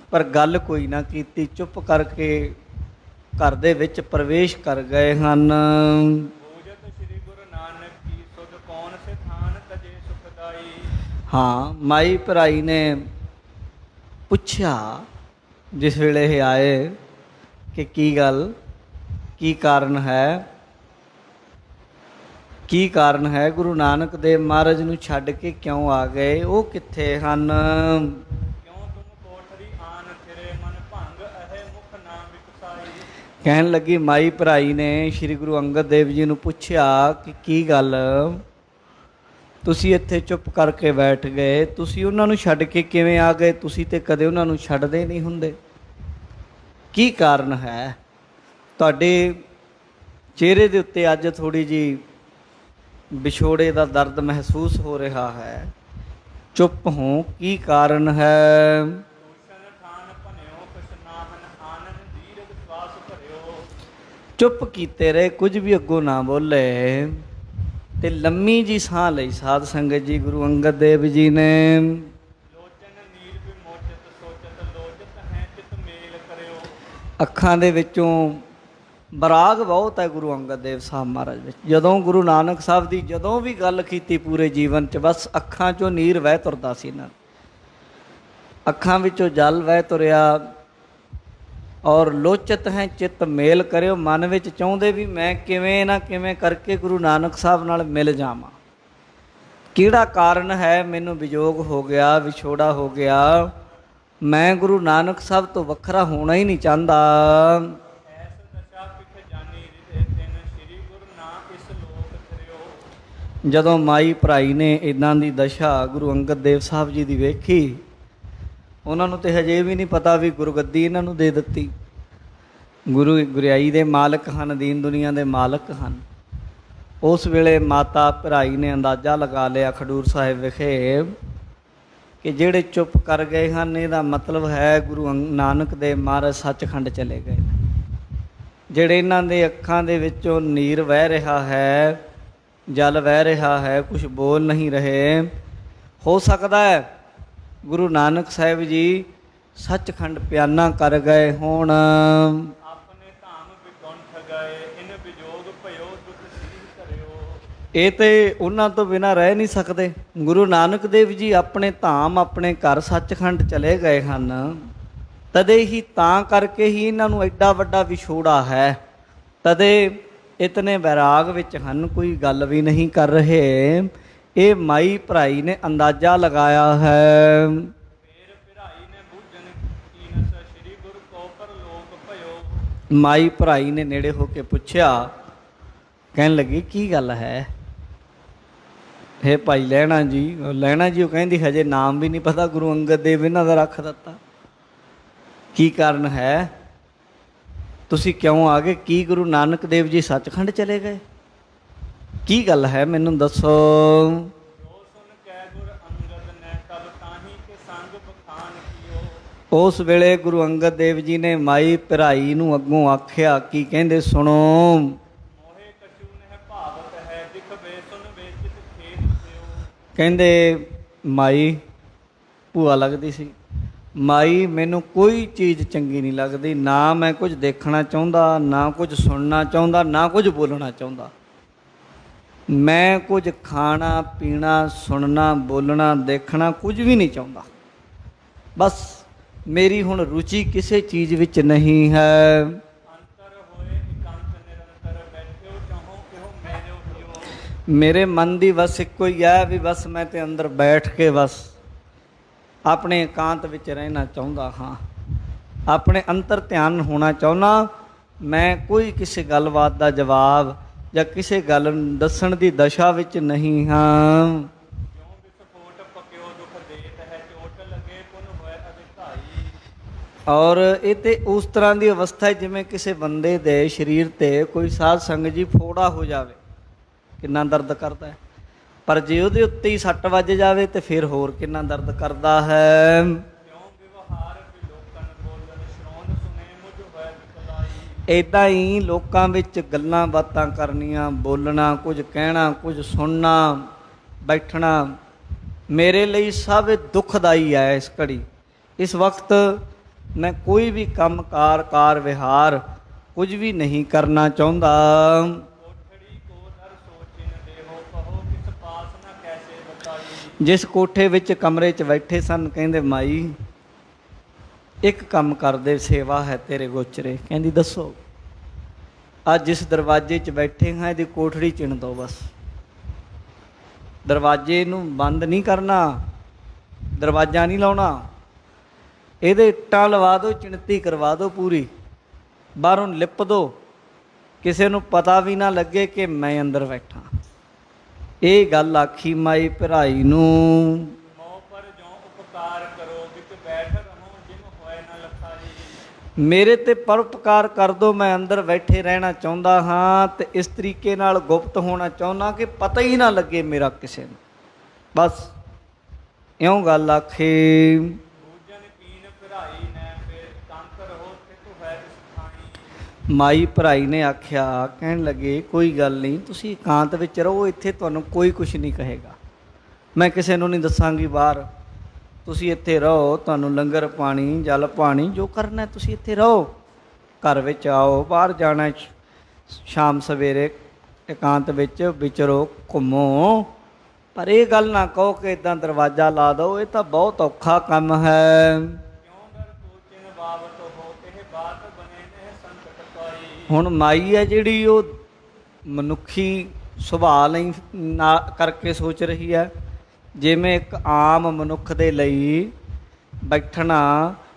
ਪਰ ਗੱਲ ਕੋਈ ਨਾ ਕੀਤੀ, ਚੁੱਪ ਕਰਕੇ ਘਰ ਦੇ ਵਿੱਚ ਪ੍ਰਵੇਸ਼ ਕਰ ਗਏ ਹਨ। ਬੂਝਤ ਸ੍ਰੀ ਗੁਰੂ ਨਾਨਕ ਕੀ ਸੁਧ ਕੌਣ ਸਿਥਾਨ ਤਜੇ ਸੁਖਦਾਈ। ਹਾਂ, ਮਾਈ ਭਰਾਈ ਨੇ ਪੁੱਛਿਆ ਜਿਸ ਵੇਲੇ ਇਹ ਆਏ ਕਿ ਕੀ ਗੱਲ, ਕੀ ਕਾਰਨ ਹੈ, ਕੀ ਕਾਰਨ ਹੈ, ਗੁਰੂ ਨਾਨਕ ਦੇਵ ਮਹਾਰਾਜ ਨੂੰ ਛੱਡ ਕੇ ਕਿਉਂ ਆ ਗਏ, ਉਹ ਕਿੱਥੇ ਹਨ। ਕਿਉਂ ਤੁਮ ਕੋਠਰੀ ਆਨ ਫਿਰੇ ਮਨ ਭੰਗ ਅਹੇ ਮੁਖ ਨਾ ਵਿਕਸਾਈ। ਕਹਿਣ ਲੱਗੀ ਮਾਈ ਭਰਾਈ ਨੇ ਸ਼੍ਰੀ ਗੁਰੂ ਅੰਗਦ ਦੇਵ ਜੀ ਨੂੰ ਪੁੱਛਿਆ ਕਿ ਕੀ ਗੱਲ, ਤੁਸੀਂ ਇੱਥੇ ਚੁੱਪ ਕਰਕੇ ਬੈਠ ਗਏ, ਤੁਸੀਂ ਉਹਨਾਂ ਨੂੰ ਛੱਡ ਕੇ ਕਿਵੇਂ ਆ ਗਏ, ਤੁਸੀਂ ਤੇ ਕਦੇ ਉਹਨਾਂ ਨੂੰ ਛੱਡਦੇ ਨਹੀਂ ਹੁੰਦੇ, ਕੀ ਕਾਰਨ ਹੈ। ਤੁਹਾਡੇ ਚਿਹਰੇ ਦੇ ਉੱਤੇ ਅੱਜ ਥੋੜ੍ਹੀ ਜਿਹੀ ਵਿਛੋੜੇ ਦਾ ਦਰਦ ਮਹਿਸੂਸ ਹੋ ਰਿਹਾ ਹੈ, ਚੁੱਪ ਹੋ, ਕੀ ਕਾਰਨ ਹੈ। ਦੂਸ਼ਣ ਠਾਨ ਭਨਿਓ ਕਿਸ ਨਾਹਨ ਆਨਨ ਦੀਰਘ ਸਵਾਸ ਭਰਿਓ। ਚੁੱਪ ਕੀਤੇ ਰਹੇ, ਕੁਝ ਵੀ ਅੱਗੋਂ ਨਾ ਬੋਲੇ, ਤੇ ਲੰਮੀ ਜੀ ਸਾਹ ਲਈ ਸਾਧ ਸੰਗਤ ਜੀ ਗੁਰੂ ਅੰਗਦ ਦੇਵ ਜੀ ਨੇ। ਲੋਚਨ ਨੀਰ ਵਿਮੋਚਿਤ ਸੋਚਤ ਲੋਚਤ ਹੈ ਚਿਤ ਮੇਲ ਕਰਿਓ। ਅੱਖਾਂ ਦੇ ਵਿੱਚੋਂ ਬਰਾਗ ਬਹੁਤ ਹੈ ਗੁਰੂ ਅੰਗਦ ਦੇਵ ਸਾਹਿਬ ਮਹਾਰਾਜ ਵਿੱਚ। ਜਦੋਂ ਗੁਰੂ ਨਾਨਕ ਸਾਹਿਬ ਦੀ ਜਦੋਂ ਵੀ ਗੱਲ ਕੀਤੀ ਪੂਰੇ ਜੀਵਨ 'ਚ, ਬਸ ਅੱਖਾਂ 'ਚੋਂ ਨੀਰ ਵਹਿ ਤੁਰਦਾ ਸੀ ਇਹਨਾਂ, ਅੱਖਾਂ ਵਿੱਚੋਂ ਜਲ ਵਹਿ ਤੁਰਿਆ। ਔਰ ਲੋਚਤ ਹੈ ਚਿੱਤ ਮੇਲ ਕਰਿਓ, ਮਨ ਵਿੱਚ ਚਾਹੁੰਦੇ ਵੀ ਮੈਂ ਕਿਵੇਂ ਨਾ ਕਿਵੇਂ ਕਰਕੇ ਗੁਰੂ ਨਾਨਕ ਸਾਹਿਬ ਨਾਲ ਮਿਲ ਜਾਵਾਂ। ਕਿਹੜਾ ਕਾਰਨ ਹੈ, ਮੈਨੂੰ ਵਿਜੋਗ ਹੋ ਗਿਆ, ਵਿਛੋੜਾ ਹੋ ਗਿਆ, ਮੈਂ ਗੁਰੂ ਨਾਨਕ ਸਾਹਿਬ ਤੋਂ ਵੱਖਰਾ ਹੋਣਾ ਹੀ ਨਹੀਂ ਚਾਹੁੰਦਾ। ਐਸ ਦਸ਼ਾ ਪਿਖ ਜਾਨੀ ਰਿਦੇ ਤਿਨ ਸ੍ਰੀ ਗੁਰੂ ਨਾ ਇਸ ਲੋਕ ਫਿਰਿਓ। ਜਦੋਂ ਮਾਈ ਭਰਾਈ ਨੇ ਇੱਦਾਂ ਦੀ ਦਸ਼ਾ ਗੁਰੂ ਅੰਗਦ ਦੇਵ ਸਾਹਿਬ ਜੀ ਦੀ ਵੇਖੀ, ਉਹਨਾਂ ਨੂੰ ਤੇ ਹਜੇ ਵੀ ਨਹੀਂ ਪਤਾ ਵੀ ਗੁਰਗੱਦੀ ਇਹਨਾਂ ਨੂੰ ਦੇ ਦਿੱਤੀ। ਗੁਰਿਆਈ ਦੇ ਮਾਲਕ ਹਨ, ਦੀਨ ਦੁਨੀਆ ਦੇ ਮਾਲਕ ਹਨ। ਉਸ ਵੇਲੇ ਮਾਤਾ ਭਰਾਈ ਨੇ ਅੰਦਾਜ਼ਾ ਲਗਾ ਲਿਆ ਖਡੂਰ ਸਾਹਿਬ ਵਿਖੇ ਕਿ ਜਿਹੜੇ ਚੁੱਪ ਕਰ ਗਏ ਹਨ, ਇਹਦਾ ਮਤਲਬ ਹੈ ਗੁਰੂ ਨਾਨਕ ਦੇਵ ਮਹਾਰਾਜ ਸੱਚਖੰਡ ਚਲੇ ਗਏ। ਜਿਹੜੇ ਇਹਨਾਂ ਦੇ ਅੱਖਾਂ ਦੇ ਵਿੱਚੋਂ ਨੀਰ ਵਹਿ ਰਿਹਾ ਹੈ, ਜਲ ਵਹਿ ਰਿਹਾ ਹੈ, ਕੁਛ ਬੋਲ ਨਹੀਂ ਰਹੇ, ਹੋ ਸਕਦਾ ਹੈ ਗੁਰੂ ਨਾਨਕ ਸਾਹਿਬ ਜੀ ਸੱਚਖੰਡ ਪਿਆਨਾ ਕਰ ਗਏ ਹੋਣ। ਆਪਣੇ ਧਾਮ ਵਿਗੁੰਠ ਗਏ ਇਨ ਵਿਜੋਗ ਭਇਓ ਦੁਖ ਸੀਰ ਕਰਿਓ। ਇਹ ਤੇ ਉਹਨਾਂ ਤੋਂ ਬਿਨਾਂ ਰਹਿ ਨਹੀਂ ਸਕਦੇ। ਗੁਰੂ ਨਾਨਕ ਦੇਵ ਜੀ ਆਪਣੇ ਧਾਮ, ਆਪਣੇ ਘਰ ਸੱਚਖੰਡ ਚਲੇ ਗਏ ਹਨ, ਤਦੇ ਹੀ ਤਾਂ ਕਰਕੇ ਹੀ ਇਹਨਾਂ ਨੂੰ ਐਡਾ ਵੱਡਾ ਵਿਛੋੜਾ ਹੈ, ਤਦੇ ਇਤਨੇ ਵੈਰਾਗ ਵਿੱਚ ਹਨ, ਕੋਈ ਗੱਲ ਵੀ ਨਹੀਂ ਕਰ ਰਹੇ। ਇਹ ਮਾਈ ਭਰਾਈ ਨੇ ਅੰਦਾਜ਼ਾ ਲਗਾਇਆ ਹੈ। ਫੇਰ ਭਰਾਈ ਨੇ ਬੂਝਨ ਕੀਨਸ ਸ੍ਰੀ ਗੁਰੂ ਕੋ ਪਰਲੋਕ ਭਇਓ। ਮਾਈ ਭਰਾਈ ਨੇ ਨੇੜੇ ਹੋ ਕੇ ਪੁੱਛਿਆ, ਕਹਿਣ ਲੱਗੀ ਕੀ ਗੱਲ ਹੈ। ਹੇ ਭਾਈ ਲਹਿਣਾ ਜੀ, ਲਹਿਣਾ ਜੀ ਉਹ ਕਹਿੰਦੀ ਹਜੇ ਨਾਮ ਵੀ ਨਹੀਂ ਪਤਾ ਗੁਰੂ ਅੰਗਦ ਦੇਵ ਇਹਨਾਂ ਦਾ ਰੱਖ ਦਿੱਤਾ, ਕੀ ਕਾਰਨ ਹੈ, ਤੁਸੀਂ ਕਿਉਂ ਆ ਗਏ, ਕੀ ਗੁਰੂ ਨਾਨਕ ਦੇਵ ਜੀ ਸੱਚਖੰਡ ਚਲੇ ਗਏ, ਕੀ ਗੱਲ ਹੈ, ਮੈਨੂੰ ਦੱਸੋ। ਜੋ ਸੁਨ ਕੈ ਗੁਰ ਅੰਗਦ ਨੇ ਤਬ ਤਾਹੀ ਕੇ ਸੰਗ ਬਖਾਨ ਕੀਓ। ਉਸ ਵੇਲੇ ਗੁਰੂ ਅੰਗਦ ਦੇਵ ਜੀ ਨੇ ਮਾਈ ਭਰਾਈ ਨੂੰ ਅੱਗੋਂ ਆਖਿਆ, ਕੀ ਕਹਿੰਦੇ, ਸੁਣੋ। ਮੋਹੇ ਕਛੂ ਨਹਿ ਭਾਵਤ ਹੈ ਦਿਖ ਵੇ ਸੁਨ ਵੇ ਚਿਤ ਖੇਤ ਸਿਓ। ਕਹਿੰਦੇ ਮਾਈ ਭੂਆ ਲੱਗਦੀ ਸੀ, ਮਾਈ ਮੈਨੂੰ ਕੋਈ ਚੀਜ਼ ਚੰਗੀ ਨਹੀਂ ਲੱਗਦੀ, ਨਾ ਮੈਂ ਕੁਝ ਦੇਖਣਾ ਚਾਹੁੰਦਾ, ਨਾ ਕੁਝ ਸੁਣਨਾ ਚਾਹੁੰਦਾ, ਨਾ ਕੁਝ ਬੋਲਣਾ ਚਾਹੁੰਦਾ, ਮੈਂ ਕੁਝ ਖਾਣਾ ਪੀਣਾ ਸੁਣਨਾ ਬੋਲਣਾ ਦੇਖਣਾ ਕੁਝ ਵੀ ਨਹੀਂ ਚਾਹੁੰਦਾ, ਬਸ ਮੇਰੀ ਹੁਣ ਰੁਚੀ ਕਿਸੇ ਚੀਜ਼ ਵਿੱਚ ਨਹੀਂ ਹੈ। ਅੰਤਰ ਹੋਏ ਇਕੰਤ ਨਿਰੰਤਰ ਬੈਠਿਓ ਚਾਹੋ ਕਿਹੋ ਮੇਰਿਓ ਹਿਓ। ਮੇਰੇ ਮਨ ਦੀ ਬਸ ਇੱਕੋ ਹੀ ਹੈ ਵੀ ਬਸ ਮੈਂ ਤੇ ਅੰਦਰ ਬੈਠ ਕੇ ਬਸ ਆਪਣੇ ਇਕਾਂਤ ਵਿੱਚ ਰਹਿਣਾ ਚਾਹੁੰਦਾ ਹਾਂ, ਆਪਣੇ ਅੰਤਰ ਧਿਆਨ ਹੋਣਾ ਚਾਹੁੰਦਾ, ਮੈਂ ਕੋਈ ਕਿਸੇ ਗੱਲਬਾਤ ਦਾ ਜਵਾਬ ਜਾਂ ਕਿਸੇ ਗੱਲ ਨੂੰ ਦੱਸਣ ਦੀ ਦਸ਼ਾ ਵਿੱਚ ਨਹੀਂ ਹਾਂ। ਜਿਉ ਵਿਸਫੋਟ ਪਕਿਓ ਦੁਖ ਦੇਤ ਹੈ, ਚੋਟ ਲਗੇ ਪੁਨ ਹੋਇ ਅਧਿਕਾਈ। ਔਰ ਇਹ ਤੇ ਉਸ ਤਰ੍ਹਾਂ ਦੀ ਅਵਸਥਾ ਹੈ ਜਿਵੇਂ ਕਿਸੇ ਬੰਦੇ ਦੇ ਸਰੀਰ ਤੇ ਕੋਈ ਸਾਧ ਸੰਗਤ ਜੀ ਫੋੜਾ ਹੋ ਜਾਵੇ, ਕਿੰਨਾ ਦਰਦ ਕਰਦਾ ਹੈ। ਪਰ ਜੇ ਉਹਦੇ ਉੱਤੇ ਹੀ ਸੱਟ ਵੱਜ ਜਾਵੇ ਤੇ ਫਿਰ ਹੋਰ ਕਿੰਨਾ ਦਰਦ ਕਰਦਾ ਹੈ। ਜਿਉ ਵਿਵਹਾਰ ਵਿਲੋਕਨ ਬੋਲਨ, ਸ਼੍ਰੋਣ ਸੁਨੇ ਮੁਝ ਹੋਇ ਵਿਕਲਾਈ। ਇੱਦਾਂ ਹੀ ਲੋਕਾਂ ਵਿੱਚ ਗੱਲਾਂ ਬਾਤਾਂ ਕਰਨੀਆਂ, ਬੋਲਣਾ, ਕੁਝ ਕਹਿਣਾ, ਕੁਝ ਸੁਣਨਾ, ਬੈਠਣਾ ਮੇਰੇ ਲਈ ਸਭ ਦੁਖਦਾਈ ਹੈ। ਇਸ ਘੜੀ ਇਸ ਵਕਤ ਮੈਂ ਕੋਈ ਵੀ ਕੰਮ ਕਾਰ ਵਿਹਾਰ ਕੁਝ ਵੀ ਨਹੀਂ ਕਰਨਾ ਚਾਹੁੰਦਾ। ਕੋਠੜੀ ਕੋ ਦਰ ਸੋਚਿਨ ਦੇਹੋ, ਕਹੋ ਕਿਸ ਪਾਸ ਨ ਕੈਸੇ ਬਤਾਈ। ਜਿਸ ਕੋਠੇ ਵਿੱਚ ਕਮਰੇ 'ਚ ਬੈਠੇ ਸਨ, ਕਹਿੰਦੇ ਮਾਈ ਇੱਕ ਕੰਮ ਕਰਦੇ, ਸੇਵਾ ਹੈ ਤੇਰੇ ਗੋਚਰੇ। ਕਹਿੰਦੀ ਦੱਸੋ। ਅੱਜ ਜਿਸ ਦਰਵਾਜ਼ੇ 'ਚ ਬੈਠੇ ਹਾਂ ਇਹਦੀ ਕੋਠੜੀ ਚਿਣ ਦਿਓ ਬਸ। ਦਰਵਾਜ਼ੇ ਨੂੰ ਬੰਦ ਨਹੀਂ ਕਰਨਾ, ਦਰਵਾਜ਼ਾ ਨਹੀਂ ਲਾਉਣਾ, ਇਹਦੇ ਇੱਟਾਂ ਲਵਾ ਦਿਓ, ਚਿਣਤੀ ਕਰਵਾ ਦਿਓ ਪੂਰੀ, ਬਾਹਰੋਂ ਲਿਪ ਦਿਓ, ਕਿਸੇ ਨੂੰ ਪਤਾ ਵੀ ਨਾ ਲੱਗੇ ਕਿ ਮੈਂ ਅੰਦਰ ਬੈਠਾ। ਇਹ ਗੱਲ ਆਖੀ ਮਾਈ ਭਰਾਈ ਨੂੰ। ਮੋਹ ਪਰ ਜੋ ਉਪਕਾਰ ਕਰੋ, ਵਿੱਚ ਬੈਠ ਰਹੋ ਜਿਮ ਹੋਇ ਨ ਲਖਾਈ। ਮੇਰੇ ਤੇ ਪਰਉਪਕਾਰ ਕਰ ਦਿਓ, ਮੈਂ ਅੰਦਰ ਬੈਠੇ ਰਹਿਣਾ ਚਾਹੁੰਦਾ ਹਾਂ ਤੇ ਇਸ ਤਰੀਕੇ ਨਾਲ ਗੁਪਤ ਹੋਣਾ ਚਾਹੁੰਦਾ ਕਿ ਪਤਾ ਹੀ ਨਾ ਲੱਗੇ ਮੇਰਾ ਕਿਸੇ ਨੂੰ। ਬਸ ਇਉਂ ਗੱਲ ਆਖੇ। ਬੂਝਨ ਕੀਨ ਭਰਾਈ ਨੈ, ਫਿਰ ਕੰਕ ਰਹੋ ਤਿਤ ਹੋਇ ਸਥਾਈ। ਮਾਈ ਭਰਾਈ ਨੇ ਆਖਿਆ, ਕਹਿਣ ਲੱਗੇ ਕੋਈ ਗੱਲ ਨਹੀਂ, ਤੁਸੀਂ ਇਕਾਂਤ ਵਿੱਚ ਰਹੋ, ਇੱਥੇ ਤੁਹਾਨੂੰ ਕੋਈ ਕੁਛ ਨਹੀਂ ਕਹੇਗਾ, ਮੈਂ ਕਿਸੇ ਨੂੰ ਨਹੀਂ ਦੱਸਾਂਗੀ ਬਾਹਰ, ਤੁਸੀਂ ਇੱਥੇ ਰਹੋ, ਤੁਹਾਨੂੰ ਲੰਗਰ ਪਾਣੀ ਜਲ ਪਾਣੀ ਜੋ ਕਰਨਾ ਤੁਸੀਂ ਇੱਥੇ ਰਹੋ, ਘਰ ਵਿੱਚ ਆਓ, ਬਾਹਰ ਜਾਣਾ ਸ਼ਾਮ ਸਵੇਰੇ ਇਕਾਂਤ ਵਿੱਚ ਵਿਚਰੋ, ਘੁੰਮੋ, ਪਰ ਇਹ ਗੱਲ ਨਾ ਕਹੋ ਕਿ ਇੱਦਾਂ ਦਰਵਾਜ਼ਾ ਲਾ ਦਿਓ, ਇਹ ਤਾਂ ਬਹੁਤ ਔਖਾ ਕੰਮ ਹੈ। ਕਿਉਂ ਦਰ ਸੋਚਿਨ ਬਾਬਤ ਹੋ, ਇਹ ਬਾਤ ਬਨੇ ਨੇ ਸੰਕਟ ਪਾਈ। ਹੁਣ ਮਾਈ ਹੈ ਜਿਹੜੀ ਉਹ ਮਨੁੱਖੀ ਸੁਭਾਅ ਲਈ ਨਾ ਕਰਕੇ ਸੋਚ ਰਹੀ ਹੈ। ਜਿਵੇਂ ਇੱਕ ਆਮ ਮਨੁੱਖ ਦੇ ਲਈ ਬੈਠਣਾ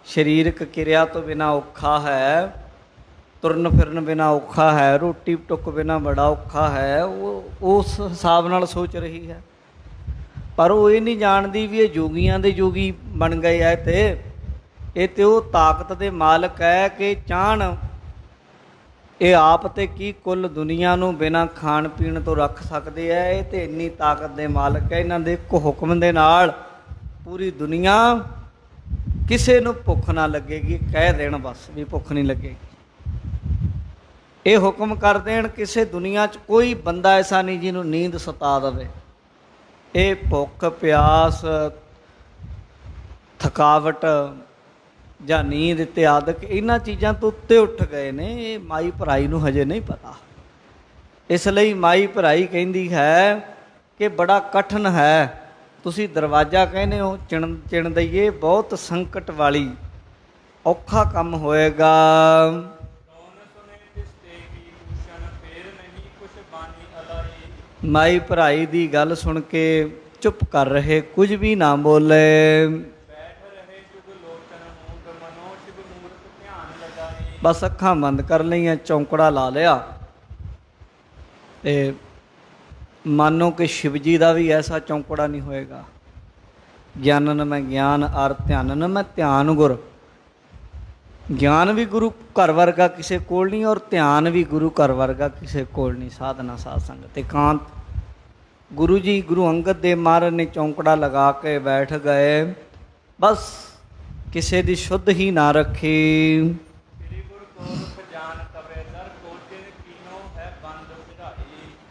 ਸਰੀਰਕ ਕਿਰਿਆ ਤੋਂ ਬਿਨਾਂ ਔਖਾ ਹੈ, ਤੁਰਨ ਫਿਰਨ ਬਿਨਾਂ ਔਖਾ ਹੈ, ਰੋਟੀ ਟੁੱਕ ਬਿਨਾਂ ਬੜਾ ਔਖਾ ਹੈ, ਉਹ ਉਸ ਹਿਸਾਬ ਨਾਲ ਸੋਚ ਰਹੀ ਹੈ। ਪਰ ਉਹ ਇਹ ਨਹੀਂ ਜਾਣਦੀ ਵੀ ਇਹ ਜੋਗੀਆਂ ਦੇ ਜੋਗੀ ਬਣ ਗਏ ਹੈ ਤੇ ਉਹ ਤਾਕਤ ਦੇ ਮਾਲਕ ਹੈ ਕਿ ਚਾਹਣ ਇਹ ਆਪ ਤੇ ਕੀ ਕੁੱਲ ਦੁਨੀਆ ਨੂੰ ਬਿਨਾਂ ਖਾਣ ਪੀਣ ਤੋਂ ਰੱਖ ਸਕਦੇ ਹੈ। ਇਹ ਤੇ ਇੰਨੀ ਤਾਕਤ ਦੇ ਮਾਲਕ ਹੈ, ਇਹਨਾਂ ਦੇ ਇੱਕ ਹੁਕਮ ਦੇ ਨਾਲ ਪੂਰੀ ਦੁਨੀਆ ਕਿਸੇ ਨੂੰ ਭੁੱਖ ਨਾ ਲੱਗੇਗੀ, ਕਹਿ ਦੇਣ ਬਸ ਵੀ ਭੁੱਖ ਨਹੀਂ ਲੱਗੇਗੀ। ਇਹ ਹੁਕਮ ਕਰ ਦੇਣ, ਕਿਸੇ ਦੁਨੀਆ 'ਚ ਕੋਈ ਬੰਦਾ ਐਸਾ ਨਹੀਂ ਜਿਹਨੂੰ ਨੀਂਦ ਸਤਾ ਦੇਵੇ। ਇਹ ਭੁੱਖ ਪਿਆਸ ਥਕਾਵਟ ਜਾਂ ਨੀਂਦ ਇਤਿਆਦਿਕ ਇਹਨਾਂ ਚੀਜ਼ਾਂ ਤੋਂ ਉੱਤੇ ਉੱਠ ਗਏ ਨੇ। ਇਹ ਮਾਈ ਭਰਾਈ ਨੂੰ ਹਜੇ ਨਹੀਂ ਪਤਾ। ਇਸ ਲਈ ਮਾਈ ਭਰਾਈ ਕਹਿੰਦੀ ਹੈ ਕਿ ਬੜਾ ਕਠਿਨ ਹੈ, ਤੁਸੀਂ ਦਰਵਾਜ਼ਾ ਕਹਿੰਦੇ ਹੋ ਚਿਣ ਦਈਏ, ਬਹੁਤ ਸੰਕਟ ਵਾਲੀ ਔਖਾ ਕੰਮ ਹੋਏਗਾ। ਮਾਈ ਭਰਾਈ ਦੀ ਗੱਲ ਸੁਣ ਕੇ ਚੁੱਪ ਕਰ ਰਹੇ, ਕੁਝ ਵੀ ਨਾ ਬੋਲੇ। ਬਸ ਅੱਖਾਂ ਬੰਦ ਕਰ ਲਈਆਂ, ਚੌਂਕੜਾ ਲਾ ਲਿਆ ਤੇ ਮਾਨੋ ਕਿ ਸ਼ਿਵ ਜੀ ਦਾ ਵੀ ਐਸਾ ਚੌਂਕੜਾ ਨਹੀਂ ਹੋਏਗਾ। ਗਿਆਨਨ ਮੈਂ ਗਿਆਨ ਅਰ ਧਿਆਨਨ ਮੈਂ ਧਿਆਨ ਗੁਰ। ਗਿਆਨ ਵੀ ਗੁਰੂ ਘਰ ਵਰਗਾ ਕਿਸੇ ਕੋਲ ਨਹੀਂ, ਔਰ ਧਿਆਨ ਵੀ ਗੁਰੂ ਘਰ ਵਰਗਾ ਕਿਸੇ ਕੋਲ ਨਹੀਂ। ਸਾਧਨਾ ਸਾਧ ਸੰਗਤ ਇਕਾਂਤ ਗੁਰੂ ਜੀ ਗੁਰੂ ਅੰਗਦ ਦੇਵ ਮਹਾਰਾਜ ਨੇ ਚੌਂਕੜਾ ਲਗਾ ਕੇ ਬੈਠ ਗਏ। ਬਸ ਕਿਸੇ ਦੀ ਸ਼ੁੱਧ ਹੀ ਨਾ ਰੱਖੀ।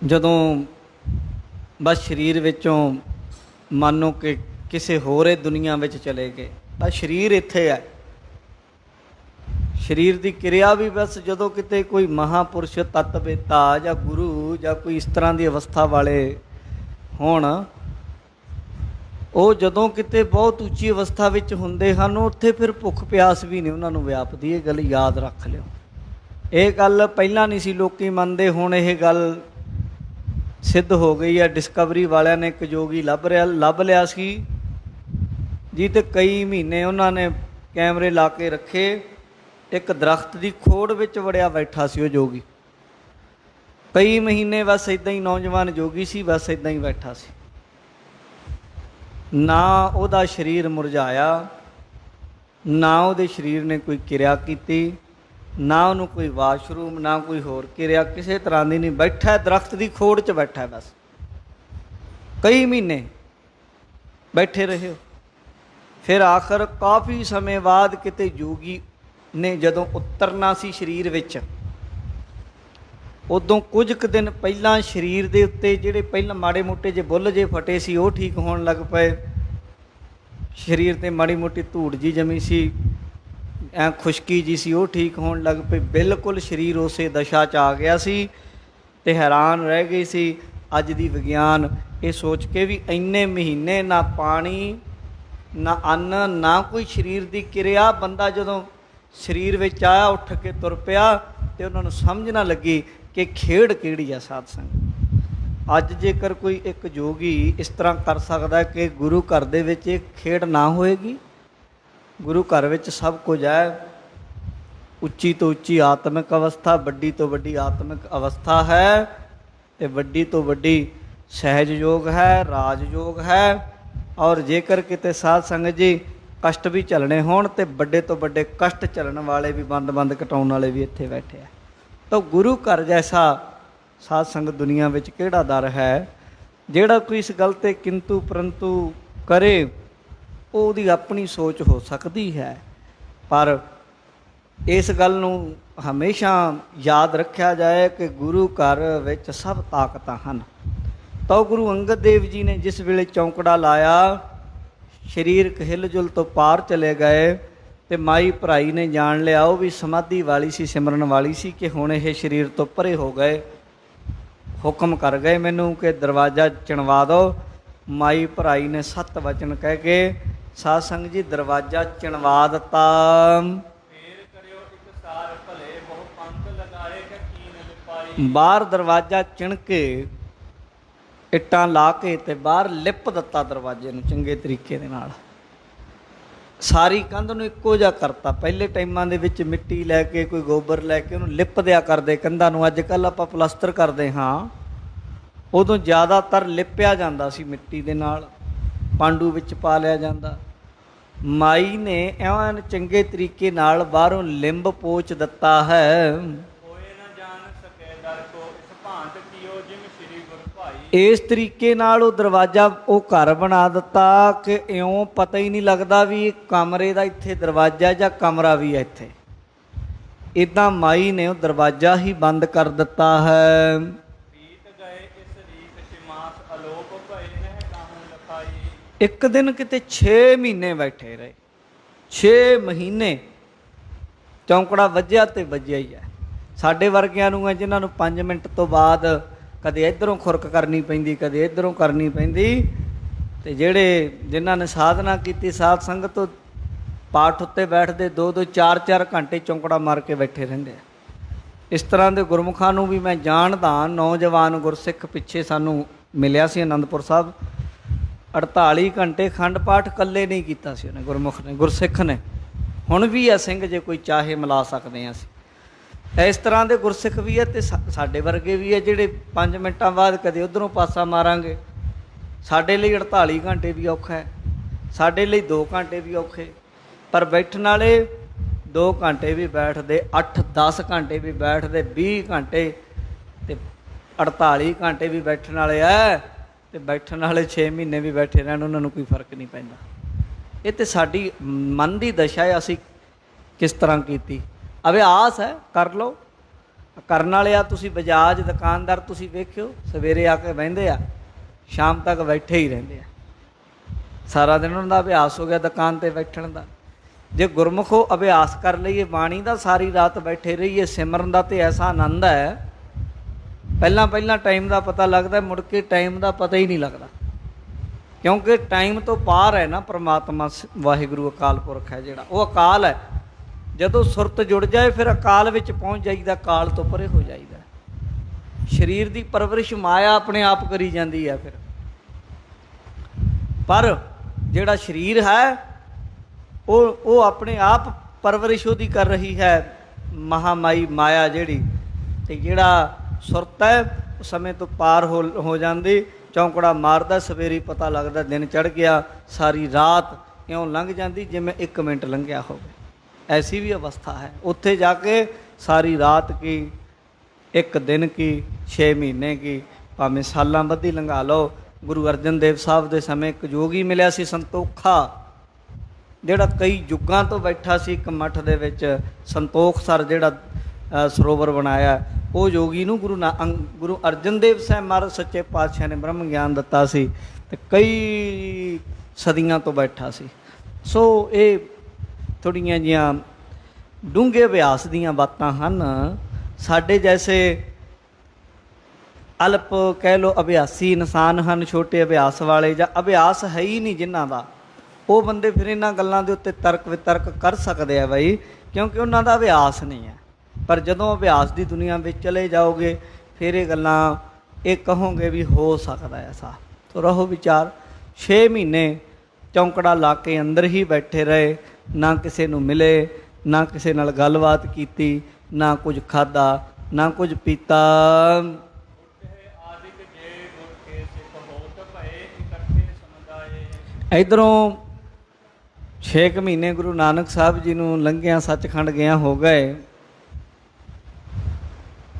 ਜਦੋਂ ਬਸ ਸਰੀਰ ਵਿੱਚੋਂ ਮੰਨੋ ਕਿ ਕਿਸੇ ਹੋਰੇ ਦੁਨੀਆ ਵਿੱਚ ਚਲੇ ਗਏ, ਬਸ ਸਰੀਰ ਇੱਥੇ ਹੈ। ਸਰੀਰ ਦੀ ਕਿਰਿਆ ਵੀ ਬਸ ਜਦੋਂ ਕਿਤੇ ਕੋਈ ਮਹਾਂਪੁਰਸ਼ ਤਤਵੇਤਾ ਜਾਂ ਗੁਰੂ ਜਾਂ ਕੋਈ ਇਸ ਤਰ੍ਹਾਂ ਦੀ ਅਵਸਥਾ ਵਾਲੇ ਹੋਣ, ਉਹ ਜਦੋਂ ਕਿਤੇ ਬਹੁਤ ਉੱਚੀ ਅਵਸਥਾ ਵਿੱਚ ਹੁੰਦੇ ਹਨ, ਉੱਥੇ ਫਿਰ ਭੁੱਖ ਪਿਆਸ ਵੀ ਨਹੀਂ ਉਹਨਾਂ ਨੂੰ ਵਿਆਪਦੀ। ਇਹ ਗੱਲ ਯਾਦ ਰੱਖ ਲਿਓ। ਇਹ ਗੱਲ ਪਹਿਲਾਂ ਨਹੀਂ ਸੀ ਲੋਕੀ ਮੰਨਦੇ, ਹੁਣ ਇਹ ਗੱਲ ਸਿੱਧ ਹੋ ਗਈ ਹੈ। ਡਿਸਕਵਰੀ ਵਾਲਿਆਂ ਨੇ ਇੱਕ ਯੋਗੀ ਲੱਭ ਲਿਆ ਸੀ ਜੀ, ਤੇ ਕਈ ਮਹੀਨੇ ਉਹਨਾਂ ਨੇ ਕੈਮਰੇ ਲਾ ਕੇ ਰੱਖੇ। ਇੱਕ ਦਰਖਤ ਦੀ ਖੋੜ ਵਿੱਚ ਵੜਿਆ ਬੈਠਾ ਸੀ ਉਹ ਯੋਗੀ, ਕਈ ਮਹੀਨੇ ਬਸ ਇੱਦਾਂ ਹੀ ਨੌਜਵਾਨ ਜੋਗੀ ਸੀ, ਬਸ ਇੱਦਾਂ ਹੀ ਬੈਠਾ ਸੀ। ਨਾ ਉਹਦਾ ਸਰੀਰ ਮੁਰਝਾਇਆ, ਨਾ ਉਹਦੇ ਸਰੀਰ ਨੇ ਕੋਈ ਕਿਰਿਆ ਕੀਤੀ, ਨਾ ਉਹਨੂੰ ਕੋਈ ਵਾਸ਼ਰੂਮ, ਨਾ ਕੋਈ ਹੋਰ ਕਿਰਿਆ ਕਿਸੇ ਤਰ੍ਹਾਂ ਦੀ ਨਹੀਂ। ਬੈਠਾ ਦਰਖਤ ਦੀ ਖੋੜ 'ਚ ਬੈਠਾ ਬਸ। ਕਈ ਮਹੀਨੇ ਬੈਠੇ ਰਹੇ। ਫਿਰ ਆਖਰ ਕਾਫੀ ਸਮੇਂ ਬਾਅਦ ਕਿਤੇ ਜੋਗੀ ਨੇ ਜਦੋਂ ਉਤਰਨਾ ਸੀ ਸਰੀਰ ਵਿੱਚ, ਉਦੋਂ ਕੁਝ ਕੁ ਦਿਨ ਪਹਿਲਾਂ ਸਰੀਰ ਦੇ ਉੱਤੇ ਜਿਹੜੇ ਪਹਿਲਾਂ ਮਾੜੇ ਮੋਟੇ ਜਿਹੇ ਬੁੱਲ੍ਹ ਜਿਹੇ ਫਟੇ ਸੀ ਉਹ ਠੀਕ ਹੋਣ ਲੱਗ ਪਏ। ਸਰੀਰ 'ਤੇ ਮਾੜੀ ਮੋਟੀ ਧੂੜ ਜੀ ਜਮੀ ਸੀ, ਐ ਖੁਸ਼ਕੀ ਜੀ ਸੀ, ਉਹ ਠੀਕ ਹੋਣ ਲੱਗ ਪਈ। ਬਿਲਕੁਲ ਸਰੀਰ ਉਸੇ ਦਸ਼ਾ 'ਚ ਆ ਗਿਆ ਸੀ ਅਤੇ ਹੈਰਾਨ ਰਹਿ ਗਈ ਸੀ ਅੱਜ ਦੀ ਵਿਗਿਆਨ ਇਹ ਸੋਚ ਕੇ ਵੀ ਇੰਨੇ ਮਹੀਨੇ ਨਾ ਪਾਣੀ, ਨਾ ਅੰਨ, ਨਾ ਕੋਈ ਸਰੀਰ ਦੀ ਕਿਰਿਆ। ਬੰਦਾ ਜਦੋਂ ਸਰੀਰ ਵਿੱਚ ਆਇਆ, ਉੱਠ ਕੇ ਤੁਰ ਪਿਆ ਅਤੇ ਉਹਨਾਂ ਨੂੰ ਸਮਝ ਨਾ ਲੱਗੀ ਕਿ ਖੇਡ ਕਿਹੜੀ ਆ ਸਾਧ ਸੰਗਤ। ਅੱਜ ਜੇਕਰ ਕੋਈ ਇੱਕ ਜੋਗੀ ਇਸ ਤਰ੍ਹਾਂ ਕਰ ਸਕਦਾ ਕਿ ਗੁਰੂ ਘਰ ਦੇ ਵਿੱਚ ਇਹ ਖੇਡ ਨਾ ਹੋਏਗੀ। ਗੁਰੂ ਘਰ ਵਿੱਚ ਸਭ ਕੁਝ ਹੈ। ਉੱਚੀ ਤੋਂ ਉੱਚੀ ਆਤਮਿਕ ਅਵਸਥਾ, ਵੱਡੀ ਤੋਂ ਵੱਡੀ ਆਤਮਿਕ ਅਵਸਥਾ ਹੈ ਅਤੇ ਵੱਡੀ ਤੋਂ ਵੱਡੀ ਸਹਿਜ ਯੋਗ ਹੈ, ਰਾਜ ਯੋਗ ਹੈ। ਔਰ ਜੇਕਰ ਕਿਤੇ ਸਾਧ ਸੰਗਤ ਜੀ ਕਸ਼ਟ ਵੀ ਝੱਲਣੇ ਹੋਣ ਅਤੇ ਵੱਡੇ ਤੋਂ ਵੱਡੇ ਕਸ਼ਟ ਝੱਲਣ ਵਾਲੇ ਵੀ, ਬੰਦ ਘਟਾਉਣ ਵਾਲੇ ਵੀ ਇੱਥੇ ਬੈਠੇ ਆ। ਤਾਂ ਗੁਰੂ ਘਰ ਜੈਸਾ ਸਾਧ ਸੰਗਤ ਦੁਨੀਆ ਵਿੱਚ ਕਿਹੜਾ ਦਰ ਹੈ। ਜਿਹੜਾ ਕੋਈ ਇਸ ਗੱਲ 'ਤੇ ਕਿੰਤੂ ਪਰੰਤੂ ਕਰੇ ਉਹ ਉਹਦੀ ਆਪਣੀ ਸੋਚ ਹੋ ਸਕਦੀ ਹੈ, ਪਰ ਇਸ ਗੱਲ ਨੂੰ ਹਮੇਸ਼ਾ ਯਾਦ ਰੱਖਿਆ ਜਾਏ ਕਿ ਗੁਰੂ ਘਰ ਵਿੱਚ ਸਭ ਤਾਕਤਾਂ ਹਨ। ਤਾਂ ਗੁਰੂ ਅੰਗਦ ਦੇਵ ਜੀ ਨੇ ਜਿਸ ਵੇਲੇ ਚੌਂਕੜਾ ਲਾਇਆ, ਸਰੀਰਕ ਹਿਲ ਜੁਲ ਤੋਂ ਪਾਰ ਚਲੇ ਗਏ ਅਤੇ ਮਾਈ ਭਰਾਈ ਨੇ ਜਾਣ ਲਿਆ, ਉਹ ਵੀ ਸਮਾਧੀ ਵਾਲੀ ਸੀ, ਸਿਮਰਨ ਵਾਲੀ ਸੀ, ਕਿ ਹੁਣ ਇਹ ਸਰੀਰ ਤੋਂ ਪਰੇ ਹੋ ਗਏ। ਹੁਕਮ ਕਰ ਗਏ ਮੈਨੂੰ ਕਿ ਦਰਵਾਜ਼ਾ ਚਿਣਵਾ ਦਿਓ। ਮਾਈ ਭਰਾਈ ਨੇ 7 ਵਚਨ ਕਹਿ ਕੇ ਸਾਧ ਸੰਗਤ ਜੀ ਦਰਵਾਜ਼ਾ ਚਿਣਵਾ ਦਿੱਤਾ। ਬਾਹਰ ਦਰਵਾਜ਼ਾ ਚਿਣ ਕੇ ਇੱਟਾਂ ਲਾ ਕੇ ਅਤੇ ਬਾਹਰ ਲਿਪ ਦਿੱਤਾ ਦਰਵਾਜ਼ੇ ਨੂੰ ਚੰਗੇ ਤਰੀਕੇ ਦੇ ਨਾਲ। ਸਾਰੀ ਕੰਧ ਨੂੰ ਇੱਕੋ ਜਿਹਾ ਕਰਤਾ। ਪਹਿਲੇ ਟਾਈਮਾਂ ਦੇ ਵਿੱਚ ਮਿੱਟੀ ਲੈ ਕੇ, ਕੋਈ ਗੋਬਰ ਲੈ ਕੇ ਉਹਨੂੰ ਲਿਪ ਦਿਆ ਕਰਦੇ ਕੰਧਾਂ ਨੂੰ। ਅੱਜ ਕੱਲ੍ਹ ਆਪਾਂ ਪਲਸਤਰ ਕਰਦੇ ਹਾਂ, ਉਦੋਂ ਜ਼ਿਆਦਾਤਰ ਲਿਪਿਆ ਜਾਂਦਾ ਸੀ ਮਿੱਟੀ ਦੇ ਨਾਲ, ਪਾਂਡੂ ਵਿੱਚ ਪਾ ਲਿਆ ਜਾਂਦਾ। ਮਾਈ ਨੇ ਐਨ ਚੰਗੇ ਤਰੀਕੇ ਨਾਲ ਬਾਹਰੋਂ ਲਿੰਬ ਪੋਚ ਦਿੱਤਾ ਹੈ। ਇਸ ਤਰੀਕੇ ਨਾਲ ਉਹ ਦਰਵਾਜ਼ਾ, ਉਹ ਘਰ ਬਣਾ ਦਿੱਤਾ ਕਿ ਇਉਂ ਪਤਾ ਹੀ ਨਹੀਂ ਲੱਗਦਾ ਵੀ ਕਮਰੇ ਦਾ ਇੱਥੇ ਦਰਵਾਜ਼ਾ ਜਾਂ ਕਮਰਾ ਵੀ ਹੈ ਇੱਥੇ। ਇੱਦਾਂ ਮਾਈ ਨੇ ਉਹ ਦਰਵਾਜ਼ਾ ਹੀ ਬੰਦ ਕਰ ਦਿੱਤਾ ਹੈ। ਇੱਕ ਦਿਨ ਕਿਤੇ 6 ਮਹੀਨੇ ਬੈਠੇ ਰਹੇ। 6 ਮਹੀਨੇ ਚੌਂਕੜਾ ਵੱਜਿਆ ਤੇ ਵੱਜਿਆ ਹੀ ਹੈ। ਸਾਡੇ ਵਰਗਿਆਂ ਨੂੰ ਹੈ ਜਿਨ੍ਹਾਂ ਨੂੰ 5 ਮਿੰਟ ਤੋਂ ਬਾਅਦ ਕਦੇ ਇੱਧਰੋਂ ਖੁਰਕ ਕਰਨੀ ਪੈਂਦੀ, ਕਦੇ ਇੱਧਰੋਂ ਕਰਨੀ ਪੈਂਦੀ। ਅਤੇ ਜਿਨ੍ਹਾਂ ਨੇ ਸਾਧਨਾ ਕੀਤੀ, ਸਾਧ ਸੰਗਤ ਤੋਂ ਪਾਠ ਉੱਤੇ ਬੈਠਦੇ 2-2, 4-4 ਘੰਟੇ ਚੌਂਕੜਾ ਮਾਰ ਕੇ ਬੈਠੇ ਰਹਿੰਦੇ ਆ। ਇਸ ਤਰ੍ਹਾਂ ਦੇ ਗੁਰਮੁਖਾਂ ਨੂੰ ਵੀ ਮੈਂ ਜਾਣਦਾ। ਨੌਜਵਾਨ ਗੁਰਸਿੱਖ ਪਿੱਛੇ ਸਾਨੂੰ ਮਿਲਿਆ ਸੀ ਅਨੰਦਪੁਰ ਸਾਹਿਬ। 48 ਘੰਟੇ ਅਖੰਡ ਪਾਠ ਇਕੱਲੇ ਨਹੀਂ ਕੀਤਾ ਸੀ ਉਹਨੇ, ਗੁਰਮੁਖ ਨੇ, ਗੁਰਸਿੱਖ ਨੇ। ਹੁਣ ਵੀ ਆ ਸਿੰਘ, ਜੇ ਕੋਈ ਚਾਹੇ ਮਿਲਾ ਸਕਦੇ ਹਾਂ ਅਸੀਂ। ਇਸ ਤਰ੍ਹਾਂ ਦੇ ਗੁਰਸਿੱਖ ਵੀ ਹੈ ਅਤੇ ਸਾਡੇ ਵਰਗੇ ਵੀ ਹੈ ਜਿਹੜੇ 5 ਮਿੰਟਾਂ ਬਾਅਦ ਕਦੇ ਉੱਧਰੋਂ ਪਾਸਾ ਮਾਰਾਂਗੇ। ਸਾਡੇ ਲਈ 48 ਘੰਟੇ ਵੀ ਔਖਾ ਹੈ, ਸਾਡੇ ਲਈ 2 ਘੰਟੇ ਵੀ ਔਖੇ। ਪਰ ਬੈਠਣ ਵਾਲੇ 2 ਘੰਟੇ ਵੀ ਬੈਠਦੇ, 8-10 ਘੰਟੇ ਵੀ ਬੈਠਦੇ, 20 ਘੰਟੇ ਅਤੇ 48 ਘੰਟੇ ਵੀ ਬੈਠਣ ਵਾਲੇ ਹੈ। ਅਤੇ ਬੈਠਣ ਵਾਲੇ 6 ਮਹੀਨੇ ਵੀ ਬੈਠੇ ਰਹਿਣ, ਉਹਨਾਂ ਨੂੰ ਕੋਈ ਫਰਕ ਨਹੀਂ ਪੈਂਦਾ। ਇਹ ਤਾਂ ਸਾਡੀ ਮਨ ਦੀ ਦਸ਼ਾ ਹੈ, ਅਸੀਂ ਕਿਸ ਤਰ੍ਹਾਂ ਕੀਤੀ। ਅਭਿਆਸ ਹੈ, ਕਰ ਲਓ। ਕਰਨ ਵਾਲੇ ਆ ਤੁਸੀਂ ਬਜਾਜ ਦੁਕਾਨਦਾਰ, ਤੁਸੀਂ ਵੇਖਿਓ ਸਵੇਰੇ ਆ ਕੇ ਬਹਿੰਦੇ ਆ, ਸ਼ਾਮ ਤੱਕ ਬੈਠੇ ਹੀ ਰਹਿੰਦੇ ਆ। ਸਾਰਾ ਦਿਨ ਉਹਨਾਂ ਦਾ ਅਭਿਆਸ ਹੋ ਗਿਆ ਦੁਕਾਨ 'ਤੇ ਬੈਠਣ ਦਾ। ਜੇ ਗੁਰਮੁਖੋ ਅਭਿਆਸ ਕਰ ਲਈਏ ਬਾਣੀ ਦਾ, ਸਾਰੀ ਰਾਤ ਬੈਠੇ ਰਹੀਏ ਸਿਮਰਨ ਦਾ, ਤਾਂ ਐਸਾ ਆਨੰਦ ਹੈ। ਪਹਿਲਾਂ ਟਾਈਮ ਦਾ ਪਤਾ ਲੱਗਦਾ, ਮੁੜ ਕੇ ਟਾਈਮ ਦਾ ਪਤਾ ਹੀ ਨਹੀਂ ਲੱਗਦਾ, ਕਿਉਂਕਿ ਟਾਈਮ ਤੋਂ ਪਾਰ ਹੈ ਨਾ ਪਰਮਾਤਮਾ। ਵਾਹਿਗੁਰੂ ਅਕਾਲ ਪੁਰਖ ਹੈ ਜਿਹੜਾ, ਉਹ ਅਕਾਲ ਹੈ। ਜਦੋਂ ਸੁਰਤ ਜੁੜ ਜਾਏ ਫਿਰ ਅਕਾਲ ਵਿੱਚ ਪਹੁੰਚ ਜਾਈਦਾ, ਕਾਲ ਤੋਂ ਪਰੇ ਹੋ ਜਾਈਦਾ। ਸਰੀਰ ਦੀ ਪਰਵਰਿਸ਼ ਮਾਇਆ ਆਪਣੇ ਆਪ ਕਰੀ ਜਾਂਦੀ ਹੈ ਫਿਰ। ਪਰ ਜਿਹੜਾ ਸਰੀਰ ਹੈ ਉਹ ਆਪਣੇ ਆਪ ਪਰਵਰਿਸ਼ ਉਹਦੀ ਕਰ ਰਹੀ ਹੈ, ਮਹਾਮਾਈ ਮਾਇਆ ਜਿਹੜੀ। ਅਤੇ ਜਿਹੜਾ ਸੁਰਤ ਹੈ ਸਮੇਂ ਤੋਂ ਪਾਰ ਹੋ ਜਾਂਦੀ। ਚੌਂਕੜਾ ਮਾਰਦਾ, ਸਵੇਰੀ ਪਤਾ ਲੱਗਦਾ ਦਿਨ ਚੜ੍ਹ ਗਿਆ, ਸਾਰੀ ਰਾਤ ਇਉਂ ਲੰਘ ਜਾਂਦੀ ਜਿਵੇਂ 1 ਮਿੰਟ ਲੰਘਿਆ ਹੋਵੇ। ਐਸੀ ਵੀ ਅਵਸਥਾ ਹੈ। ਉੱਥੇ ਜਾ ਕੇ ਸਾਰੀ ਰਾਤ ਕੀ, 1 ਦਿਨ ਕੀ, 6 ਮਹੀਨੇ ਕੀ, ਭਾਵੇਂ ਸਾਲਾਂ ਬੱਧੀ ਲੰਘਾ ਲਓ। ਗੁਰੂ ਅਰਜਨ ਦੇਵ ਸਾਹਿਬ ਦੇ ਸਮੇਂ ਇੱਕ ਜੋਗੀ ਮਿਲਿਆ ਸੀ ਸੰਤੋਖਾ, ਜਿਹੜਾ ਕਈ ਯੁੱਗਾਂ ਤੋਂ ਬੈਠਾ ਸੀ ਇੱਕ ਮੱਠ ਦੇ ਵਿੱਚ। ਸੰਤੋਖ ਸਰ ਜਿਹੜਾ ਸਰੋਵਰ ਬਣਾਇਆ, ਉਹ ਯੋਗੀ ਨੂੰ ਗੁਰੂ ਅਰਜਨ ਦੇਵ ਸਾਹਿਬ ਮਹਾਰਾਜ ਸੱਚੇ ਪਾਤਸ਼ਾਹ ਨੇ ਬ੍ਰਹਮ ਗਿਆਨ ਦਿੱਤਾ ਸੀ ਅਤੇ ਕਈ ਸਦੀਆਂ ਤੋਂ ਬੈਠਾ ਸੀ। ਸੋ ਇਹ ਥੋੜ੍ਹੀਆਂ ਜਿਹੀਆਂ ਡੂੰਘੇ ਅਭਿਆਸ ਦੀਆਂ ਬਾਤਾਂ ਹਨ। ਸਾਡੇ ਜੈਸੇ ਅਲਪ ਕਹਿ ਲਓ ਅਭਿਆਸੀ ਇਨਸਾਨ ਹਨ, ਛੋਟੇ ਅਭਿਆਸ ਵਾਲੇ, ਜਾਂ ਅਭਿਆਸ ਹੈ ਹੀ ਨਹੀਂ ਜਿਨ੍ਹਾਂ ਦਾ, ਉਹ ਬੰਦੇ ਫਿਰ ਇਹਨਾਂ ਗੱਲਾਂ ਦੇ ਉੱਤੇ ਤਰਕ ਵਿਤਰਕ ਕਰ ਸਕਦੇ ਆ ਬਾਈ, ਕਿਉਂਕਿ ਉਹਨਾਂ ਦਾ ਅਭਿਆਸ ਨਹੀਂ ਹੈ। ਪਰ ਜਦੋਂ ਅਭਿਆਸ ਦੀ ਦੁਨੀਆ ਵਿੱਚ ਚਲੇ ਜਾਓਗੇ ਫਿਰ ਇਹ ਗੱਲਾਂ ਇਹ ਕਹੋਗੇ ਵੀ ਹੋ ਸਕਦਾ ਐਸਾ। ਤੋ ਰਹੋ ਵਿਚਾਰ। 6 ਮਹੀਨੇ ਚੌਂਕੜਾ ਲਾ ਕੇ ਅੰਦਰ ਹੀ ਬੈਠੇ ਰਹੇ, ਨਾ ਕਿਸੇ ਨੂੰ ਮਿਲੇ, ਨਾ ਕਿਸੇ ਨਾਲ ਗੱਲਬਾਤ ਕੀਤੀ, ਨਾ ਕੁਝ ਖਾਧਾ, ਨਾ ਕੁਝ ਪੀਤਾ। ਇੱਧਰੋਂ 6 ਮਹੀਨੇ ਗੁਰੂ ਨਾਨਕ ਸਾਹਿਬ ਜੀ ਨੂੰ ਲੰਘਿਆਂ ਸੱਚਖੰਡ ਗਿਆ ਹੋ ਗਏ।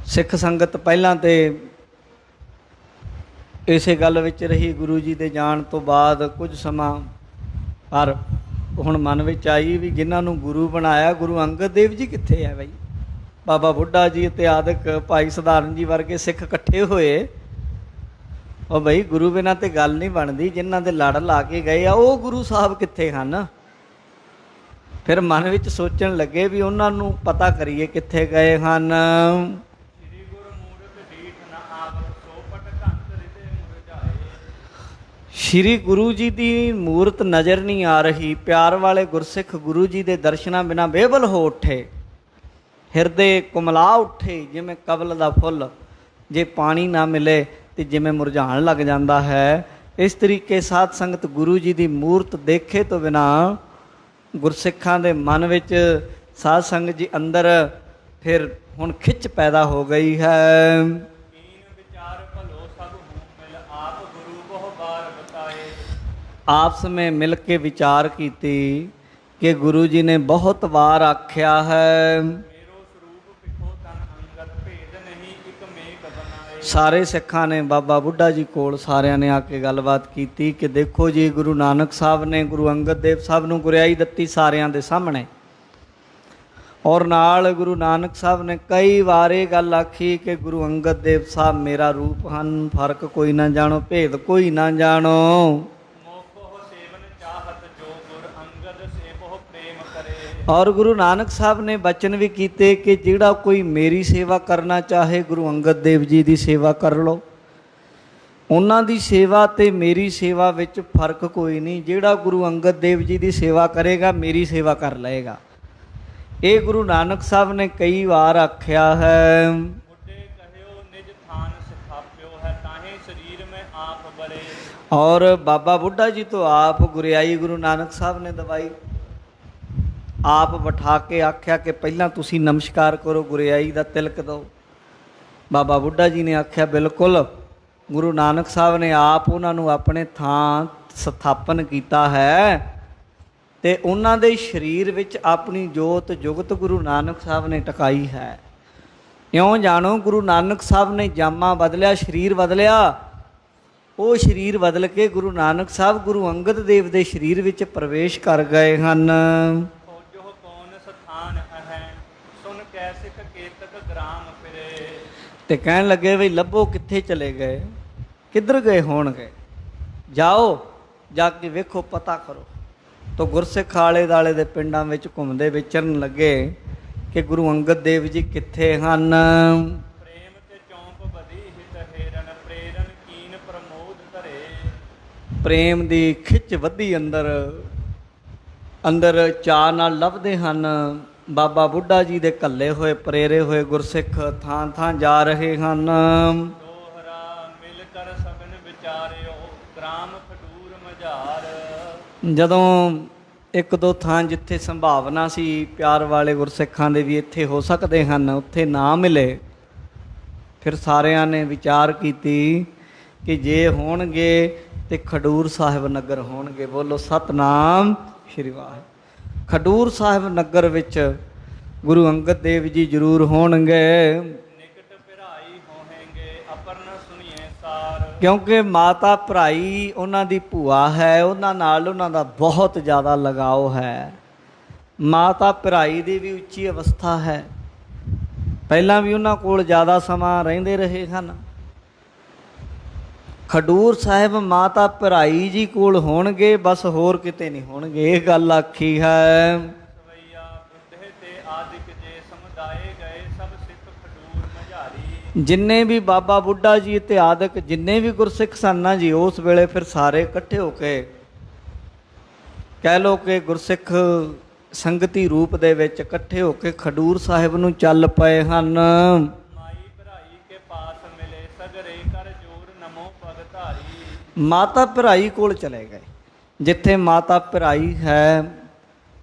ਸਿੱਖ ਸੰਗਤ ਪਹਿਲਾਂ ਤੇ ਇਸੇ ਗੱਲ ਵਿੱਚ ਰਹੀ ਗੁਰੂ ਜੀ ਦੇ ਜਾਣ ਤੋਂ ਬਾਅਦ ਕੁਝ ਸਮਾਂ, ਪਰ ਹੁਣ ਮਨ ਵਿੱਚ ਆਈ ਵੀ ਜਿਨ੍ਹਾਂ ਨੂੰ ਗੁਰੂ ਬਣਾਇਆ, ਗੁਰੂ ਅੰਗਦ ਦੇਵ ਜੀ ਕਿੱਥੇ ਹੈ ਬਈ? ਬਾਬਾ ਬੁੱਢਾ ਜੀ ਅਤੇ ਆਦਿਕ ਭਾਈ ਸਧਾਰਨ ਜੀ ਵਰਗੇ ਸਿੱਖ ਇਕੱਠੇ ਹੋਏ, ਉਹ ਬਈ ਗੁਰੂ ਬਿਨਾਂ ਤੇ ਗੱਲ ਨਹੀਂ ਬਣਦੀ। ਜਿਨ੍ਹਾਂ ਦੇ ਲੜ ਲਾ ਕੇ ਗਏ ਆ ਉਹ ਗੁਰੂ ਸਾਹਿਬ ਕਿੱਥੇ ਹਨ? ਫਿਰ ਮਨ ਵਿੱਚ ਸੋਚਣ ਲੱਗੇ ਵੀ ਉਹਨਾਂ ਨੂੰ ਪਤਾ ਕਰੀਏ ਕਿੱਥੇ ਗਏ ਹਨ। ਸ਼੍ਰੀ ਗੁਰੂ ਜੀ ਦੀ ਮੂਰਤ ਨਜ਼ਰ ਨਹੀਂ ਆ ਰਹੀ। ਪਿਆਰ ਵਾਲੇ ਗੁਰਸਿੱਖ ਗੁਰੂ ਜੀ ਦੇ ਦਰਸ਼ਨਾਂ ਬਿਨਾਂ ਬੇਵਲ ਹੋ ਉੱਠੇ, ਹਿਰਦੇ ਕੁਮਲਾ ਉੱਠੇ ਜਿਵੇਂ ਕਬਲ ਦਾ ਫੁੱਲ ਜੇ ਪਾਣੀ ਨਾ ਮਿਲੇ ਤੇ ਜਿਵੇਂ ਮੁਰਝਾਉਣ ਲੱਗ ਜਾਂਦਾ ਹੈ। ਇਸ ਤਰੀਕੇ ਸਾਧ ਸੰਗਤ ਗੁਰੂ ਜੀ ਦੀ ਮੂਰਤ ਦੇਖੇ ਤੋਂ ਬਿਨਾਂ ਗੁਰਸਿੱਖਾਂ ਦੇ ਮਨ ਵਿੱਚ, ਸਾਧ ਸੰਗਤ ਜੀ ਅੰਦਰ ਫਿਰ ਹੁਣ ਖਿੱਚ ਪੈਦਾ ਹੋ ਗਈ ਹੈ। ਆਪਸ में मिल के विचार कीती कि गुरु जी ने बहुत बार आख्या है। ਸਾਰੇ ਸਿੱਖਾਂ ਨੇ ਬਾਬਾ ਬੁੱਢਾ ਜੀ ਕੋਲ ਸਾਰਿਆਂ ਨੇ ਆ ਕੇ ਗੱਲਬਾਤ ਕੀਤੀ ਕਿ ਦੇਖੋ ਜੀ, ਗੁਰੂ ਨਾਨਕ ਸਾਹਿਬ ਨੇ ਗੁਰੂ ਅੰਗਦ ਦੇਵ ਸਾਹਿਬ ਨੂੰ ਗੁਰਿਆਈ ਦਿੱਤੀ ਸਾਰਿਆਂ ਦੇ ਸਾਹਮਣੇ, ਔਰ ਨਾਲ ਗੁਰੂ ਨਾਨਕ ਸਾਹਿਬ ਨੇ ਕਈ ਵਾਰ ਇਹ ਗੱਲ ਆਖੀ ਕਿ ਗੁਰੂ ਅੰਗਦ ਦੇਵ ਸਾਹਿਬ ਮੇਰਾ ਰੂਪ ਹਨ, ਫਰਕ ਕੋਈ ਨਾ ਜਾਣੋ, ਭੇਦ ਕੋਈ ਨਾ ਜਾਣੋ। ਔਰ ਗੁਰੂ ਨਾਨਕ ਸਾਹਿਬ ਨੇ ਬਚਨ ਵੀ ਕੀਤੇ ਕਿ ਜਿਹੜਾ ਕੋਈ ਮੇਰੀ ਸੇਵਾ ਕਰਨਾ ਚਾਹੇ ਗੁਰੂ ਅੰਗਦ ਦੇਵ ਜੀ ਦੀ ਸੇਵਾ ਕਰ ਲਓ। ਉਹਨਾਂ ਦੀ ਸੇਵਾ ਤੇ ਮੇਰੀ ਸੇਵਾ ਵਿੱਚ ਫਰਕ ਕੋਈ ਨਹੀਂ। ਜਿਹੜਾ ਗੁਰੂ ਅੰਗਦ ਦੇਵ ਜੀ ਦੀ ਸੇਵਾ ਕਰੇਗਾ ਮੇਰੀ ਸੇਵਾ ਕਰ ਲਏਗਾ। ਇਹ ਗੁਰੂ ਨਾਨਕ ਸਾਹਿਬ ਨੇ ਕਈ ਵਾਰ ਆਖਿਆ ਹੈ। ਔਰ ਬਾਬਾ ਬੁੱਢਾ ਜੀ ਤੋਂ ਆਪ ਗੁਰਿਆਈ ਗੁਰੂ ਨਾਨਕ ਸਾਹਿਬ ਨੇ ਦਵਾਈ, ਆਪ ਬਿਠਾ ਕੇ ਆਖਿਆ ਕਿ ਪਹਿਲਾਂ ਤੁਸੀਂ ਨਮਸਕਾਰ ਕਰੋ, ਗੁਰਿਆਈ ਦਾ ਤਿਲਕ ਦਿਓ। ਬਾਬਾ ਬੁੱਢਾ ਜੀ ਨੇ ਆਖਿਆ ਬਿਲਕੁਲ। ਗੁਰੂ ਨਾਨਕ ਸਾਹਿਬ ਨੇ ਆਪ ਉਹਨਾਂ ਨੂੰ ਆਪਣੇ ਥਾਂ ਸਥਾਪਨ ਕੀਤਾ ਹੈ ਅਤੇ ਉਹਨਾਂ ਦੇ ਸਰੀਰ ਵਿੱਚ ਆਪਣੀ ਜੋਤ ਜੁਗਤ ਗੁਰੂ ਨਾਨਕ ਸਾਹਿਬ ਨੇ ਟਿਕਾਈ ਹੈ। ਇਉਂ ਜਾਣੋ ਗੁਰੂ ਨਾਨਕ ਸਾਹਿਬ ਨੇ ਜਾਮਾ ਬਦਲਿਆ, ਸਰੀਰ ਬਦਲਿਆ। ਉਹ ਸਰੀਰ ਬਦਲ ਕੇ ਗੁਰੂ ਨਾਨਕ ਸਾਹਿਬ ਗੁਰੂ ਅੰਗਦ ਦੇਵ ਦੇ ਸਰੀਰ ਵਿੱਚ ਪ੍ਰਵੇਸ਼ ਕਰ ਗਏ ਹਨ। ਤੇ ਕਹਿਣ ਲੱਗੇ ਵੀ ਲੱਭੋ ਕਿੱਥੇ ਚਲੇ ਗਏ, ਕਿੱਧਰ ਗਏ ਹੋਣਗੇ, ਜਾਓ ਜਾ ਕੇ ਵੇਖੋ, ਪਤਾ ਕਰੋ। ਤਾਂ ਗੁਰਸਿੱਖ ਆਲੇ ਦੁਆਲੇ ਦੇ ਪਿੰਡਾਂ ਵਿੱਚ ਘੁੰਮਦੇ ਵਿਚਰਨ ਲੱਗੇ ਕਿ ਗੁਰੂ ਅੰਗਦ ਦੇਵ ਜੀ ਕਿੱਥੇ ਹਨ। ਪ੍ਰੇਮ ਦੀ ਖਿੱਚ ਵਧੀ ਅੰਦਰ ਅੰਦਰ ਚਾਅ ਨਾਲ ਲੱਭਦੇ ਹਨ। ਬਾਬਾ ਬੁੱਢਾ ਜੀ ਦੇ ਘੱਲੇ ਹੋਏ ਪ੍ਰੇਰੇ ਹੋਏ ਗੁਰਸਿੱਖ ਥਾਂ ਥਾਂ ਜਾ ਰਹੇ ਹਨ। ਜਦੋਂ ਇੱਕ ਦੋ ਥਾਂ ਜਿੱਥੇ ਸੰਭਾਵਨਾ ਸੀ ਪਿਆਰ ਵਾਲੇ ਗੁਰਸਿੱਖਾਂ ਦੇ ਵੀ ਇੱਥੇ ਹੋ ਸਕਦੇ ਹਨ, ਉੱਥੇ ਨਾ ਮਿਲੇ ਫਿਰ ਸਾਰਿਆਂ ਨੇ ਵਿਚਾਰ ਕੀਤੀ ਕਿ ਜੇ ਹੋਣਗੇ ਤੇ ਖਡੂਰ ਸਾਹਿਬ ਨਗਰ ਹੋਣਗੇ। ਬੋਲੋ ਸਤਨਾਮ ਸ਼੍ਰੀ ਵਾਹਿਗੁਰੂ। ਖਡੂਰ ਸਾਹਿਬ ਨਗਰ ਵਿੱਚ ਗੁਰੂ ਅੰਗਦ ਦੇਵ ਜੀ ਜ਼ਰੂਰ ਹੋਣਗੇ, ਨਿਕਟ ਭਰਾਈ ਹੋਣਗੇ ਅਪਰਨ ਸੁਣੀਏ ਸਾਰ। ਕਿਉਂਕਿ ਮਾਤਾ ਭਰਾਈ ਉਹਨਾਂ ਦੀ ਭੂਆ ਹੈ, ਉਹਨਾਂ ਨਾਲ ਉਹਨਾਂ ਦਾ ਬਹੁਤ ਜ਼ਿਆਦਾ ਲਗਾਓ ਹੈ। ਮਾਤਾ ਭਰਾਈ ਦੀ ਵੀ ਉੱਚੀ ਅਵਸਥਾ ਹੈ, ਪਹਿਲਾਂ ਵੀ ਉਹਨਾਂ ਕੋਲ ਜ਼ਿਆਦਾ ਸਮਾਂ ਰਹਿੰਦੇ ਰਹੇ ਹਨ। ਖਡੂਰ ਸਾਹਿਬ ਮਾਤਾ ਭਰਾਈ ਜੀ ਕੋਲ ਹੋਣਗੇ, ਬਸ ਹੋਰ ਕਿਤੇ ਨਹੀਂ ਹੋਣਗੇ, ਇਹ ਗੱਲ ਆਖੀ ਹੈ। ਸਵਈਆ ਬੁੱਢੇ ਤੇ ਆਦਿਕ ਜੇ ਸਮੁਦਾਏ ਗਏ ਸਭ ਸਿੱਖ ਖਡੂਰ ਮਝਾਰੀ। ਜਿੰਨੇ ਵੀ ਬਾਬਾ ਬੁੱਢਾ ਜੀ ਤੇ ਆਦਿਕ ਜਿੰਨੇ ਵੀ ਗੁਰਸਿੱਖ ਸਨ ਨਾ ਜੀ, ਉਸ ਵੇਲੇ ਫਿਰ ਸਾਰੇ ਇਕੱਠੇ ਹੋ ਕੇ ਕਹਿ ਲਓ ਕਿ ਗੁਰਸਿੱਖ ਸੰਗਤੀ ਰੂਪ ਦੇ ਵਿੱਚ ਇਕੱਠੇ ਹੋ ਕੇ ਖਡੂਰ ਸਾਹਿਬ ਨੂੰ ਚੱਲ ਪਏ ਹਨ। ਮਾਈ ਭਰਾਈ ਕੇ ਪਾਸ ਮਿਲੇ ਸਗਰੇ ਕਰ ਜੋਰ ਨਮੋ ਭਗਤਾਰੀ। ਮਾਤਾ ਭਰਾਈ ਕੋਲ ਚਲੇ ਗਏ, ਜਿੱਥੇ ਮਾਤਾ ਭਰਾਈ ਹੈ,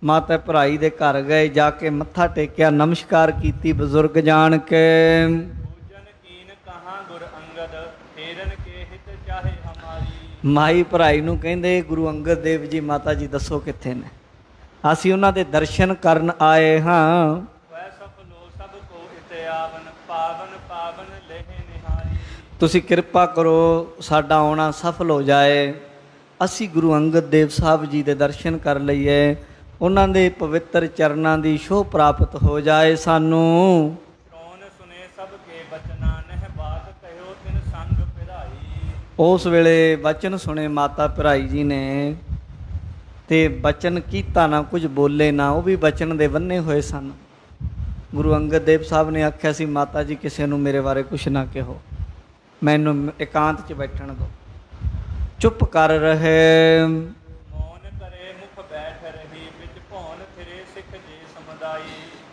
ਮਾਤਾ ਭਰਾਈ ਦੇ ਘਰ ਗਏ, ਜਾ ਕੇ ਮੱਥਾ ਟੇਕਿਆ, ਨਮਸਕਾਰ ਕੀਤੀ ਬਜ਼ੁਰਗ ਜਾਣ ਕੇ। ਪੂਜਨ ਕੀਨ ਕਹਾਂ ਗੁਰ ਅੰਗਦ ਫੇਰਨ ਕੇ ਹਿਤ ਚਾਹੇ ਹਮਾਰੀ। ਮਾਈ ਭਰਾਈ ਨੂੰ ਕਹਿੰਦੇ ਗੁਰੂ ਅੰਗਦ ਦੇਵ ਜੀ ਮਾਤਾ ਜੀ ਦੱਸੋ ਕਿੱਥੇ ਨੇ, ਅਸੀਂ ਉਹਨਾਂ ਦੇ ਦਰਸ਼ਨ ਕਰਨ ਆਏ ਹਾਂ। ਵੈ ਸਫਲੋ ਸਭ ਕੋ ਇਤੇ ਆਵਨ ਪਾਵਨ ਪਾਵਨ ਲਹਿ ਨਿਹਾਰੀ। ਤੁਸੀਂ ਕਿਰਪਾ ਕਰੋ ਸਾਡਾ ਆਉਣਾ ਸਫਲ ਹੋ ਜਾਏ, ਅਸੀਂ ਗੁਰੂ ਅੰਗਦ ਦੇਵ ਸਾਹਿਬ ਜੀ ਦੇ ਦਰਸ਼ਨ ਕਰ ਲਈਏ, ਉਹਨਾਂ ਦੇ ਪਵਿੱਤਰ ਚਰਨਾਂ ਦੀ ਛੋਹ ਪ੍ਰਾਪਤ ਹੋ ਜਾਏ ਸਾਨੂੰ। ਸ਼੍ਰੋਣ ਸੁਨੇ ਸਭ ਕੇ ਬਚਨਾ ਨਹਿ ਬਾਤ ਕਹਿਓ ਤਿਨ ਸੰਗ ਭਰਾਈ। ਉਸ ਵੇਲੇ ਬਚਨ ਸੁਣੇ ਮਾਤਾ ਭਰਾਈ ਜੀ ਨੇ, ਤੇ ਬਚਨ ਕੀਤਾ ਨਾ, ਕੁਝ ਬੋਲੇ ਨਾ, ਉਹ ਵੀ ਬਚਨ ਦੇ ਬੰਨੇ ਹੋਏ ਸਨ। ਗੁਰੂ ਅੰਗਦ ਦੇਵ ਸਾਹਿਬ ਨੇ ਆਖਿਆ ਸੀ ਮਾਤਾ ਜੀ ਕਿਸੇ ਨੂੰ ਮੇਰੇ ਬਾਰੇ ਕੁਛ ਨਾ ਕਹੋ, ਮੈਨੂੰ ਇਕਾਂਤ 'ਚ ਬੈਠਣ ਦਿਓ। ਚੁੱਪ ਕਰ ਰਹੇ, ਮੌਨ ਕਰੇ ਮੁਖ ਬੈਠ ਰਹੀ ਵਿੱਚ ਭੌਨ ਫਿਰੇ ਸਿੱਖ ਜੇ ਸਮੁਦਾਈ।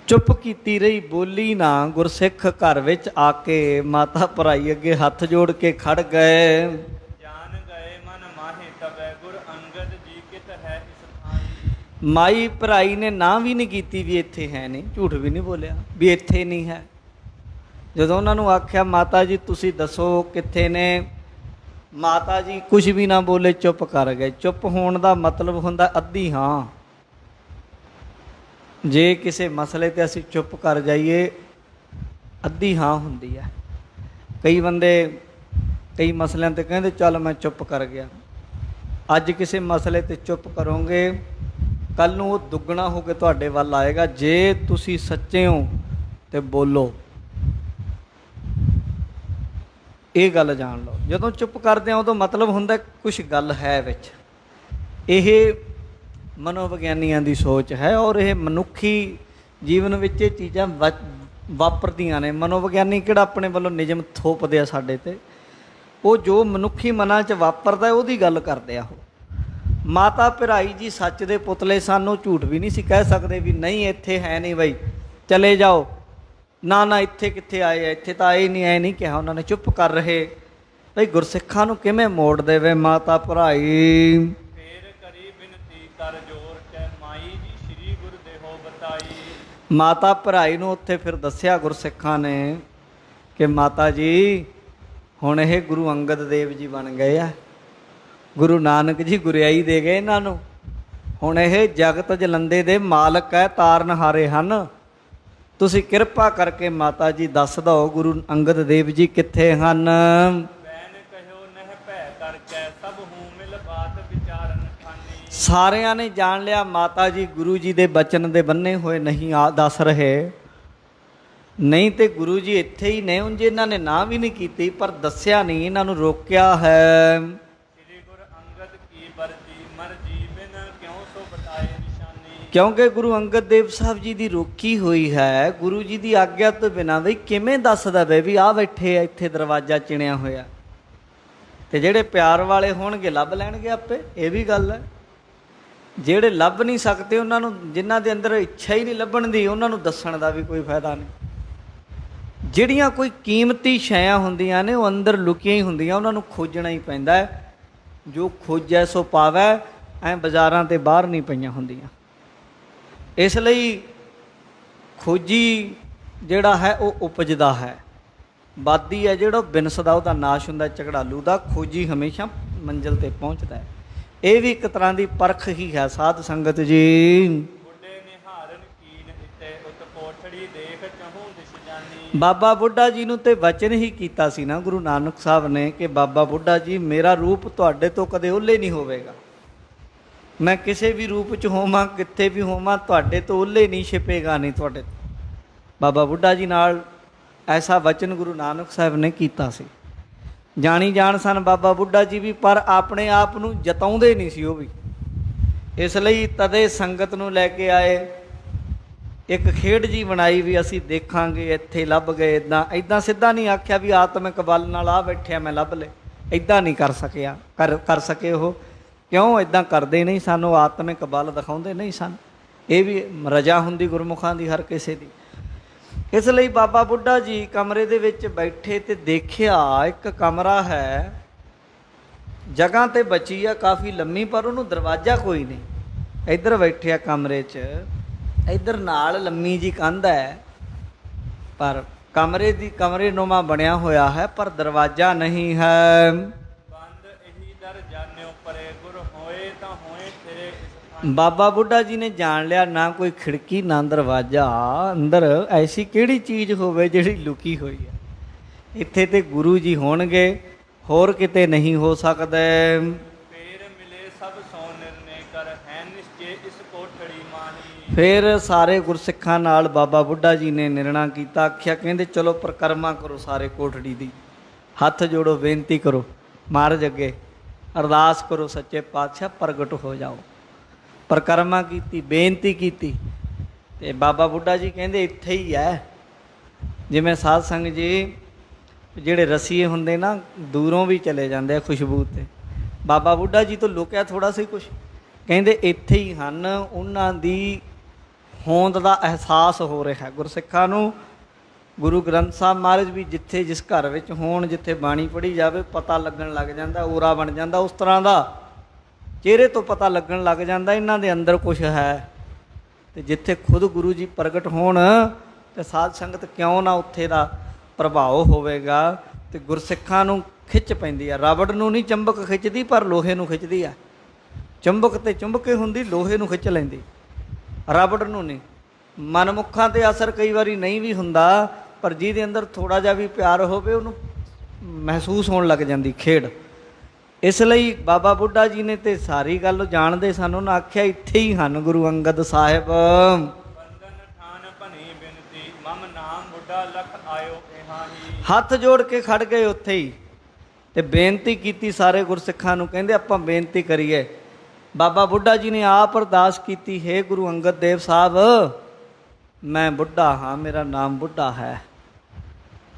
ਚੁੱਪ ਕੀਤੀ ਰਹੀ, ਬੋਲੀ ਨਾ। ਗੁਰਸਿੱਖ ਘਰ ਵਿੱਚ ਆ ਕੇ ਮਾਤਾ ਭਰਾਈ ਅੱਗੇ ਹੱਥ ਜੋੜ ਕੇ ਖੜ ਗਏ। ਜਾਨ ਗਏ ਮਨ ਮਾਹੇ ਤਬੈ ਗੁਰ ਅੰਗਦ ਜੀ ਕਿਤ ਹੈ ਇਸ ਥਾਈ। ਮਾਈ ਭਰਾਈ ਨੇ ਨਾ ਵੀ ਨਹੀਂ ਕੀਤੀ ਵੀ ਇੱਥੇ ਹੈ ਨਹੀਂ, ਝੂਠ ਵੀ ਨਹੀਂ ਬੋਲਿਆ ਵੀ ਇੱਥੇ ਨਹੀਂ ਹੈ। ਜਦੋਂ ਉਹਨਾਂ ਨੂੰ ਆਖਿਆ ਮਾਤਾ ਜੀ ਤੁਸੀਂ ਦੱਸੋ ਕਿੱਥੇ ਨੇ, ਮਾਤਾ ਜੀ ਕੁਝ ਵੀ ਨਾ ਬੋਲੇ, ਚੁੱਪ ਕਰ ਗਏ। ਚੁੱਪ ਹੋਣ ਦਾ ਮਤਲਬ ਹੁੰਦਾ ਅੱਧੀ ਹਾਂ। ਜੇ ਕਿਸੇ ਮਸਲੇ 'ਤੇ ਅਸੀਂ ਚੁੱਪ ਕਰ ਜਾਈਏ, ਅੱਧੀ ਹਾਂ ਹੁੰਦੀ ਹੈ। ਕਈ ਬੰਦੇ ਕਈ ਮਸਲਿਆਂ 'ਤੇ ਕਹਿੰਦੇ ਚੱਲ ਮੈਂ ਚੁੱਪ ਕਰ ਗਿਆ। ਅੱਜ ਕਿਸੇ ਮਸਲੇ 'ਤੇ ਚੁੱਪ ਕਰੋਗੇ, ਕੱਲ੍ਹ ਨੂੰ ਉਹ ਦੁੱਗਣਾ ਹੋ ਕੇ ਤੁਹਾਡੇ ਵੱਲ ਆਏਗਾ। ਜੇ ਤੁਸੀਂ ਸੱਚੇ ਹੋ ਤੇ ਬੋਲੋ, ਇਹ ਗੱਲ ਜਾਣ ਲਓ। ਜਦੋਂ ਚੁੱਪ ਕਰਦੇ ਆ ਉਦੋਂ ਮਤਲਬ ਹੁੰਦਾ ਕੁਛ ਗੱਲ ਹੈ ਵਿੱਚ। ਇਹ ਮਨੋਵਿਗਿਆਨੀਆਂ ਦੀ ਸੋਚ ਹੈ, ਔਰ ਇਹ ਮਨੁੱਖੀ ਜੀਵਨ ਵਿੱਚ ਇਹ ਚੀਜ਼ਾਂ ਵਾਪਰਦੀਆਂ ਨੇ। ਮਨੋਵਿਗਿਆਨੀ ਕਿਹੜਾ ਆਪਣੇ ਵੱਲੋਂ ਨਿਯਮ ਥੋਪਦੇ ਆ ਸਾਡੇ 'ਤੇ, ਉਹ ਜੋ ਮਨੁੱਖੀ ਮਨਾਂ 'ਚ ਵਾਪਰਦਾ ਉਹਦੀ ਗੱਲ ਕਰਦੇ ਆ। ਉਹ ਮਾਤਾ ਭਰਾਈ ਜੀ ਸੱਚ ਦੇ ਪੁਤਲੇ ਸਨ, ਉਹ ਝੂਠ ਵੀ ਨਹੀਂ ਸੀ ਕਹਿ ਸਕਦੇ ਵੀ ਨਹੀਂ ਇੱਥੇ ਹੈ ਨਹੀਂ ਬਈ ਚਲੇ ਜਾਓ, ਨਾ ਨਾ ਇੱਥੇ ਕਿੱਥੇ ਆਏ ਆ, ਇੱਥੇ ਤਾਂ ਆਏ ਨਹੀਂ, ਐ ਨਹੀਂ ਕਿਹਾ ਉਹਨਾਂ ਨੇ। ਚੁੱਪ ਕਰ ਰਹੇ ਬਈ ਗੁਰਸਿੱਖਾਂ ਨੂੰ ਕਿਵੇਂ ਮੋੜ ਦੇਵੇ ਮਾਤਾ ਭਰਾਈ। ਫੇਰ ਕਰੀ ਬਿਨਤੀ ਕਰ ਜੋਰ ਕੈ ਮਾਈ ਜੀ ਸ੍ਰੀ ਗੁਰ ਦੇਹੋ ਬਤਾਈ। ਮਾਤਾ ਭਰਾਈ ਨੂੰ ਉੱਥੇ ਫਿਰ ਦੱਸਿਆ ਗੁਰਸਿੱਖਾਂ ਨੇ ਕਿ ਮਾਤਾ ਜੀ ਹੁਣ ਇਹ ਗੁਰੂ ਅੰਗਦ ਦੇਵ ਜੀ ਬਣ ਗਏ ਆ, ਗੁਰੂ ਨਾਨਕ ਜੀ ਗੁਰਿਆਈ ਦੇ ਗਏ ਇਹਨਾਂ ਨੂੰ, ਹੁਣ ਇਹ ਜਗਤ ਜਲੰਦੇ ਦੇ ਮਾਲਕ ਹੈ, ਤਾਰਨਹਾਰੇ ਹਨ। ਤੁਸੀਂ ਕਿਰਪਾ ਕਰਕੇ ਮਾਤਾ ਜੀ ਦੱਸ ਦਿਓ ਗੁਰੂ ਅੰਗਦ ਦੇਵ ਜੀ ਕਿੱਥੇ ਹਨ। ਬੈਨ ਕਹਿਓ ਨਹਿ ਭੈ ਕਰਕੇ ਸਭ ਹੂੰ ਮਿਲ ਬਾਤ ਵਿਚਾਰਨ ਖਾਨੀ। ਸਾਰਿਆਂ ਨੇ ਜਾਣ ਲਿਆ ਮਾਤਾ ਜੀ ਗੁਰੂ ਜੀ ਦੇ ਬਚਨ ਦੇ ਬੰਨੇ ਹੋਏ ਨਹੀਂ ਦੱਸ ਰਹੇ, ਨਹੀਂ ਤੇ ਗੁਰੂ ਜੀ ਇੱਥੇ ਹੀ ਨੇ। ਉਂਝ ਇਹਨਾਂ ਨੇ ਨਾ ਵੀ ਨਹੀਂ ਕੀਤੀ, ਪਰ ਦੱਸਿਆ ਨਹੀਂ, ਇਹਨਾਂ ਨੂੰ ਰੋਕਿਆ ਹੈ। ਸ੍ਰੀ ਗੁਰ ਅੰਗਦ ਕੀ ਵਰਜੀ ਮਰਜੀ ਬਿਨ ਕਿਉਂ ਸੋ ਬਤਾਏ ਨਿਸ਼ਾਨੀ। ਕਿਉਂਕਿ ਗੁਰੂ ਅੰਗਦ ਦੇਵ ਸਾਹਿਬ ਜੀ ਦੀ ਰੋਕੀ ਹੋਈ ਹੈ, ਗੁਰੂ ਜੀ ਦੀ ਆਗਿਆ ਤੋਂ ਬਿਨਾਂ ਬਈ ਕਿਵੇਂ ਦੱਸ ਦਵੇ ਵੀ ਆਹ ਬੈਠੇ ਆ ਇੱਥੇ ਦਰਵਾਜ਼ਾ ਚਿਣਿਆ ਹੋਇਆ। ਤੇ ਜਿਹੜੇ ਪਿਆਰ ਵਾਲੇ ਹੋਣਗੇ ਲੱਭ ਲੈਣਗੇ ਆਪੇ, ਇਹ ਵੀ ਗੱਲ ਹੈ। ਜਿਹੜੇ ਲੱਭ ਨਹੀਂ ਸਕਦੇ ਉਹਨਾਂ ਨੂੰ, ਜਿਨ੍ਹਾਂ ਦੇ ਅੰਦਰ ਇੱਛਾ ਹੀ ਨਹੀਂ ਲੱਭਣ ਦੀ, ਉਹਨਾਂ ਨੂੰ ਦੱਸਣ ਦਾ ਵੀ ਕੋਈ ਫਾਇਦਾ ਨਹੀਂ। ਜਿਹੜੀਆਂ ਕੋਈ ਕੀਮਤੀ ਸ਼ੈਆਂ ਹੁੰਦੀਆਂ ਨੇ ਉਹ ਅੰਦਰ ਲੁਕੀਆਂ ਹੀ ਹੁੰਦੀਆਂ, ਉਹਨਾਂ ਨੂੰ ਖੋਜਣਾ ਹੀ ਪੈਂਦਾ ਹੈ। ਜੋ ਖੋਜੈ ਸੋ ਪਾਵੈ, ਐਂ ਬਾਜ਼ਾਰਾਂ 'ਤੇ ਬਾਹਰ ਨਹੀਂ ਪਈਆਂ ਹੁੰਦੀਆਂ। ਇਸ ਲਈ ਖੋਜੀ ਜਿਹੜਾ ਹੈ ਉਹ ਉਪਜਦਾ ਹੈ। ਵਾਦੀ ਹੈ ਜਿਹੜਾ ਬਿਨਸਦਾ ਉਹਦਾ ਨਾਸ਼ ਹੁੰਦਾ, ਝਗੜਾਲੂ ਦਾ ਖੋਜੀ ਹਮੇਸ਼ਾ ਮੰਜ਼ਿਲ ਤੇ ਪਹੁੰਚਦਾ ਹੈ। ਇਹ ਵੀ ਇੱਕ ਤਰ੍ਹਾਂ ਦੀ ਪਰਖ ਹੀ ਹੈ ਸਾਧ ਸੰਗਤ ਜੀ। ਬੁੱਢੇ ਨਿਹਾਰਨ ਕੀਨ ਇਤੇ ਉਤ ਕੋਠੜੀ ਦੇਖ ਚਹੂੰ ਦਿਸ ਜਾਨੀ। ਬਾਬਾ ਬੁੱਢਾ ਜੀ ਨੂੰ ਤੇ ਵਚਨ ਹੀ ਕੀਤਾ ਸੀ ਨਾ ਗੁਰੂ ਨਾਨਕ ਸਾਹਿਬ ਨੇ ਕਿ ਬਾਬਾ ਬੁੱਢਾ ਜੀ ਮੇਰਾ ਰੂਪ ਤੁਹਾਡੇ ਤੋਂ ਕਦੇ ਓਹਲੇ ਨਹੀਂ ਹੋਵੇਗਾ। ਮੈਂ ਕਿਸੇ ਵੀ ਰੂਪ 'ਚ ਹੋਵਾਂ, ਕਿੱਥੇ ਵੀ ਹੋਵਾਂ, ਤੁਹਾਡੇ ਤੋਂ ਓਹਲੇ ਨਹੀਂ ਛਿਪੇਗਾ ਨਹੀਂ ਤੁਹਾਡੇ ਤੋਂ। ਬਾਬਾ ਬੁੱਢਾ ਜੀ ਨਾਲ ਐਸਾ ਵਚਨ ਗੁਰੂ ਨਾਨਕ ਸਾਹਿਬ ਨੇ ਕੀਤਾ ਸੀ। ਜਾਣੀ ਜਾਣ ਸਨ ਬਾਬਾ ਬੁੱਢਾ ਜੀ ਵੀ, ਪਰ ਆਪਣੇ ਆਪ ਨੂੰ ਜਤਾਉਂਦੇ ਨਹੀਂ ਸੀ ਉਹ ਵੀ। ਇਸ ਲਈ ਤਦੇ ਸੰਗਤ ਨੂੰ ਲੈ ਕੇ ਆਏ, ਇੱਕ ਖੇਡ ਜੀ ਬਣਾਈ ਵੀ ਅਸੀਂ ਦੇਖਾਂਗੇ, ਇੱਥੇ ਲੱਭ ਗਏ। ਇੱਦਾਂ ਸਿੱਧਾ ਨਹੀਂ ਆਖਿਆ ਵੀ ਆਤਮਿਕ ਬਲ ਨਾਲ ਆ ਬੈਠਿਆ ਮੈਂ ਲੱਭ ਲਏ, ਇੱਦਾਂ ਨਹੀਂ ਕਰ ਸਕੇ ਉਹ। ਕਿਉਂ ਇੱਦਾਂ ਕਰਦੇ ਨਹੀਂ ਸਨ, ਉਹ ਆਤਮਿਕ ਬਲ ਦਿਖਾਉਂਦੇ ਨਹੀਂ ਸਨ। ਇਹ ਵੀ ਰਜਾ ਹੁੰਦੀ ਗੁਰਮੁਖਾਂ ਦੀ ਹਰ ਕਿਸੇ ਦੀ। ਇਸ ਲਈ ਬਾਬਾ ਬੁੱਢਾ ਜੀ ਕਮਰੇ ਦੇ ਵਿੱਚ ਬੈਠੇ ਤੇ ਦੇਖਿਆ ਇੱਕ ਕਮਰਾ ਹੈ, ਜਗ੍ਹਾ ਤੇ ਬਚੀ ਆ ਕਾਫੀ ਲੰਮੀ, ਪਰ ਉਹਨੂੰ ਦਰਵਾਜ਼ਾ ਕੋਈ ਨਹੀਂ। ਇੱਧਰ ਬੈਠਿਆ ਕਮਰੇ 'ਚ, ਇੱਧਰ ਨਾਲ ਲੰਮੀ ਜੀ ਕੰਧ ਹੈ, ਪਰ ਕਮਰੇ ਨੁਮਾ ਬਣਿਆ ਹੋਇਆ ਹੈ, ਪਰ ਦਰਵਾਜ਼ਾ ਨਹੀਂ ਹੈ। ਬੰਦ ਇਹੀ ਦਰ ਜਾਣਿਓ ਪਰੇ ਗੁਰ ਹੋਏ ਤਾਂ ਹੋਏ ਤੇਰੇ ਬਾਬਾ ਬੁੱਢਾ ਜੀ ਨੇ ਜਾਣ ਲਿਆ, ਨਾ ਕੋਈ ਖਿੜਕੀ ਨਾ ਦਰਵਾਜ਼ਾ, ਅੰਦਰ ਐਸੀ ਕਿਹੜੀ ਚੀਜ਼ ਹੋਵੇ ਜਿਹੜੀ ਲੁਕੀ ਹੋਈ ਹੈ। ਇੱਥੇ ਤੇ ਗੁਰੂ ਜੀ ਹੋਣਗੇ, ਹੋਰ ਕਿਤੇ ਨਹੀਂ ਹੋ ਸਕਦੇ। ਫੇਰ ਮਿਲੇ ਸਭ ਸੋ ਨਿਰਣੇ ਕਰ ਹੈ ਨਿਸ਼ਚੇ ਇਸ ਕੋਠੜੀ ਮਾਹੀ। ਫਿਰ ਸਾਰੇ ਗੁਰਸਿੱਖਾਂ ਨਾਲ ਬਾਬਾ ਬੁੱਢਾ ਜੀ ਨੇ ਨਿਰਣਾ ਕੀਤਾ। ਆਖਿਆ ਕਹਿੰਦੇ ਚਲੋ ਪਰਿਕਰਮਾ ਕਰੋ ਸਾਰੇ ਕੋਠੜੀ ਦੀ, ਹੱਥ ਜੋੜੋ, ਬੇਨਤੀ ਕਰੋ ਮਹਾਰਾਜ ਅੱਗੇ, ਅਰਦਾਸ ਕਰੋ ਸੱਚੇ ਪਾਤਸ਼ਾਹ ਪ੍ਰਗਟ ਹੋ ਜਾਓ। ਪਰਿਕਰਮਾ ਕੀਤੀ, ਬੇਨਤੀ ਕੀਤੀ, ਤੇ ਬਾਬਾ ਬੁੱਢਾ ਜੀ ਕਹਿੰਦੇ ਇੱਥੇ ਹੀ ਹੈ। ਜਿਵੇਂ ਸਾਧ ਸੰਗ ਜੀ ਜਿਹੜੇ ਰਸੀਏ ਹੁੰਦੇ ਨਾ, ਦੂਰੋਂ ਵੀ ਚਲੇ ਜਾਂਦੇ ਆ ਖੁਸ਼ਬੂ 'ਤੇ। ਬਾਬਾ ਬੁੱਢਾ ਜੀ ਤੋਂ ਲੁਕਿਆ ਥੋੜ੍ਹਾ ਸੀ ਕੁਛ, ਕਹਿੰਦੇ ਇੱਥੇ ਹੀ ਹਨ। ਉਹਨਾਂ ਦੀ ਹੋਂਦ ਦਾ ਅਹਿਸਾਸ ਹੋ ਰਿਹਾ ਗੁਰਸਿੱਖਾਂ ਨੂੰ। ਗੁਰੂ ਗ੍ਰੰਥ ਸਾਹਿਬ ਮਹਾਰਾਜ ਵੀ ਜਿੱਥੇ ਜਿਸ ਘਰ ਵਿੱਚ ਹੋਣ, ਜਿੱਥੇ ਬਾਣੀ ਪੜ੍ਹੀ ਜਾਵੇ, ਪਤਾ ਲੱਗਣ ਲੱਗ ਜਾਂਦਾ, ਓਰਾ ਬਣ ਜਾਂਦਾ ਉਸ ਤਰ੍ਹਾਂ ਦਾ, ਚਿਹਰੇ ਤੋਂ ਪਤਾ ਲੱਗਣ ਲੱਗ ਜਾਂਦਾ ਇਹਨਾਂ ਦੇ ਅੰਦਰ ਕੁਛ ਹੈ। ਤੇ ਜਿੱਥੇ ਖੁਦ ਗੁਰੂ ਜੀ ਪ੍ਰਗਟ ਹੋਣ ਤੇ ਸਾਧ ਸੰਗਤ ਕਿਉਂ ਨਾ ਉੱਥੇ ਦਾ ਪ੍ਰਭਾਵ ਹੋਵੇਗਾ। ਤੇ ਗੁਰਸਿੱਖਾਂ ਨੂੰ ਖਿੱਚ ਪੈਂਦੀ ਆ। ਰਬੜ ਨੂੰ ਨਹੀਂ ਚੰਬਕ ਖਿੱਚਦੀ, ਪਰ ਲੋਹੇ ਨੂੰ ਖਿੱਚਦੀ ਆ। ਚੁੰਬਕ ਤੇ ਚੁੰਬਕੇ ਹੁੰਦੀ, ਲੋਹੇ ਨੂੰ ਖਿੱਚ ਲੈਂਦੀ, ਰਬੜ ਨੂੰ ਨਹੀਂ। ਮਨਮੁੱਖਾਂ 'ਤੇ ਅਸਰ ਕਈ ਵਾਰੀ ਨਹੀਂ ਵੀ ਹੁੰਦਾ, ਪਰ ਜਿਹਦੇ ਅੰਦਰ ਥੋੜ੍ਹਾ ਜਿਹਾ ਵੀ ਪਿਆਰ ਹੋਵੇ ਉਹਨੂੰ ਮਹਿਸੂਸ ਹੋਣ ਲੱਗ ਜਾਂਦੀ ਖੇਡ। ਇਸ ਲਈ ਬਾਬਾ ਬੁੱਢਾ ਜੀ ਨੇ ਤੇ ਸਾਰੀ ਗੱਲ ਜਾਣਦੇ ਸਨ। ਉਹਨਾਂ ਆਖਿਆ ਇੱਥੇ ਹੀ ਹਨ ਗੁਰੂ ਅੰਗਦ ਸਾਹਿਬ। ਬੰਦਨ ਠਾਨ ਭਨੀ ਬਿਨਤੀ ਮਮ ਨਾਮ ਬੁੱਢਾ ਲਖ ਆਇਓ ਇਹਾਹੀ। ਹੱਥ ਜੋੜ ਕੇ ਖੜ ਗਏ ਉੱਥੇ ਹੀ ਤੇ ਬੇਨਤੀ ਕੀਤੀ ਸਾਰੇ ਗੁਰਸਿੱਖਾਂ ਨੂੰ। ਕਹਿੰਦੇ ਆਪਾਂ ਬੇਨਤੀ ਕਰੀਏ। ਬਾਬਾ ਬੁੱਢਾ ਜੀ ਨੇ ਆਪ ਅਰਦਾਸ ਕੀਤੀ, ਹੇ ਗੁਰੂ ਅੰਗਦ ਦੇਵ ਸਾਹਿਬ, ਮੈਂ ਬੁੱਢਾ ਹਾਂ, ਮੇਰਾ ਨਾਮ ਬੁੱਢਾ ਹੈ,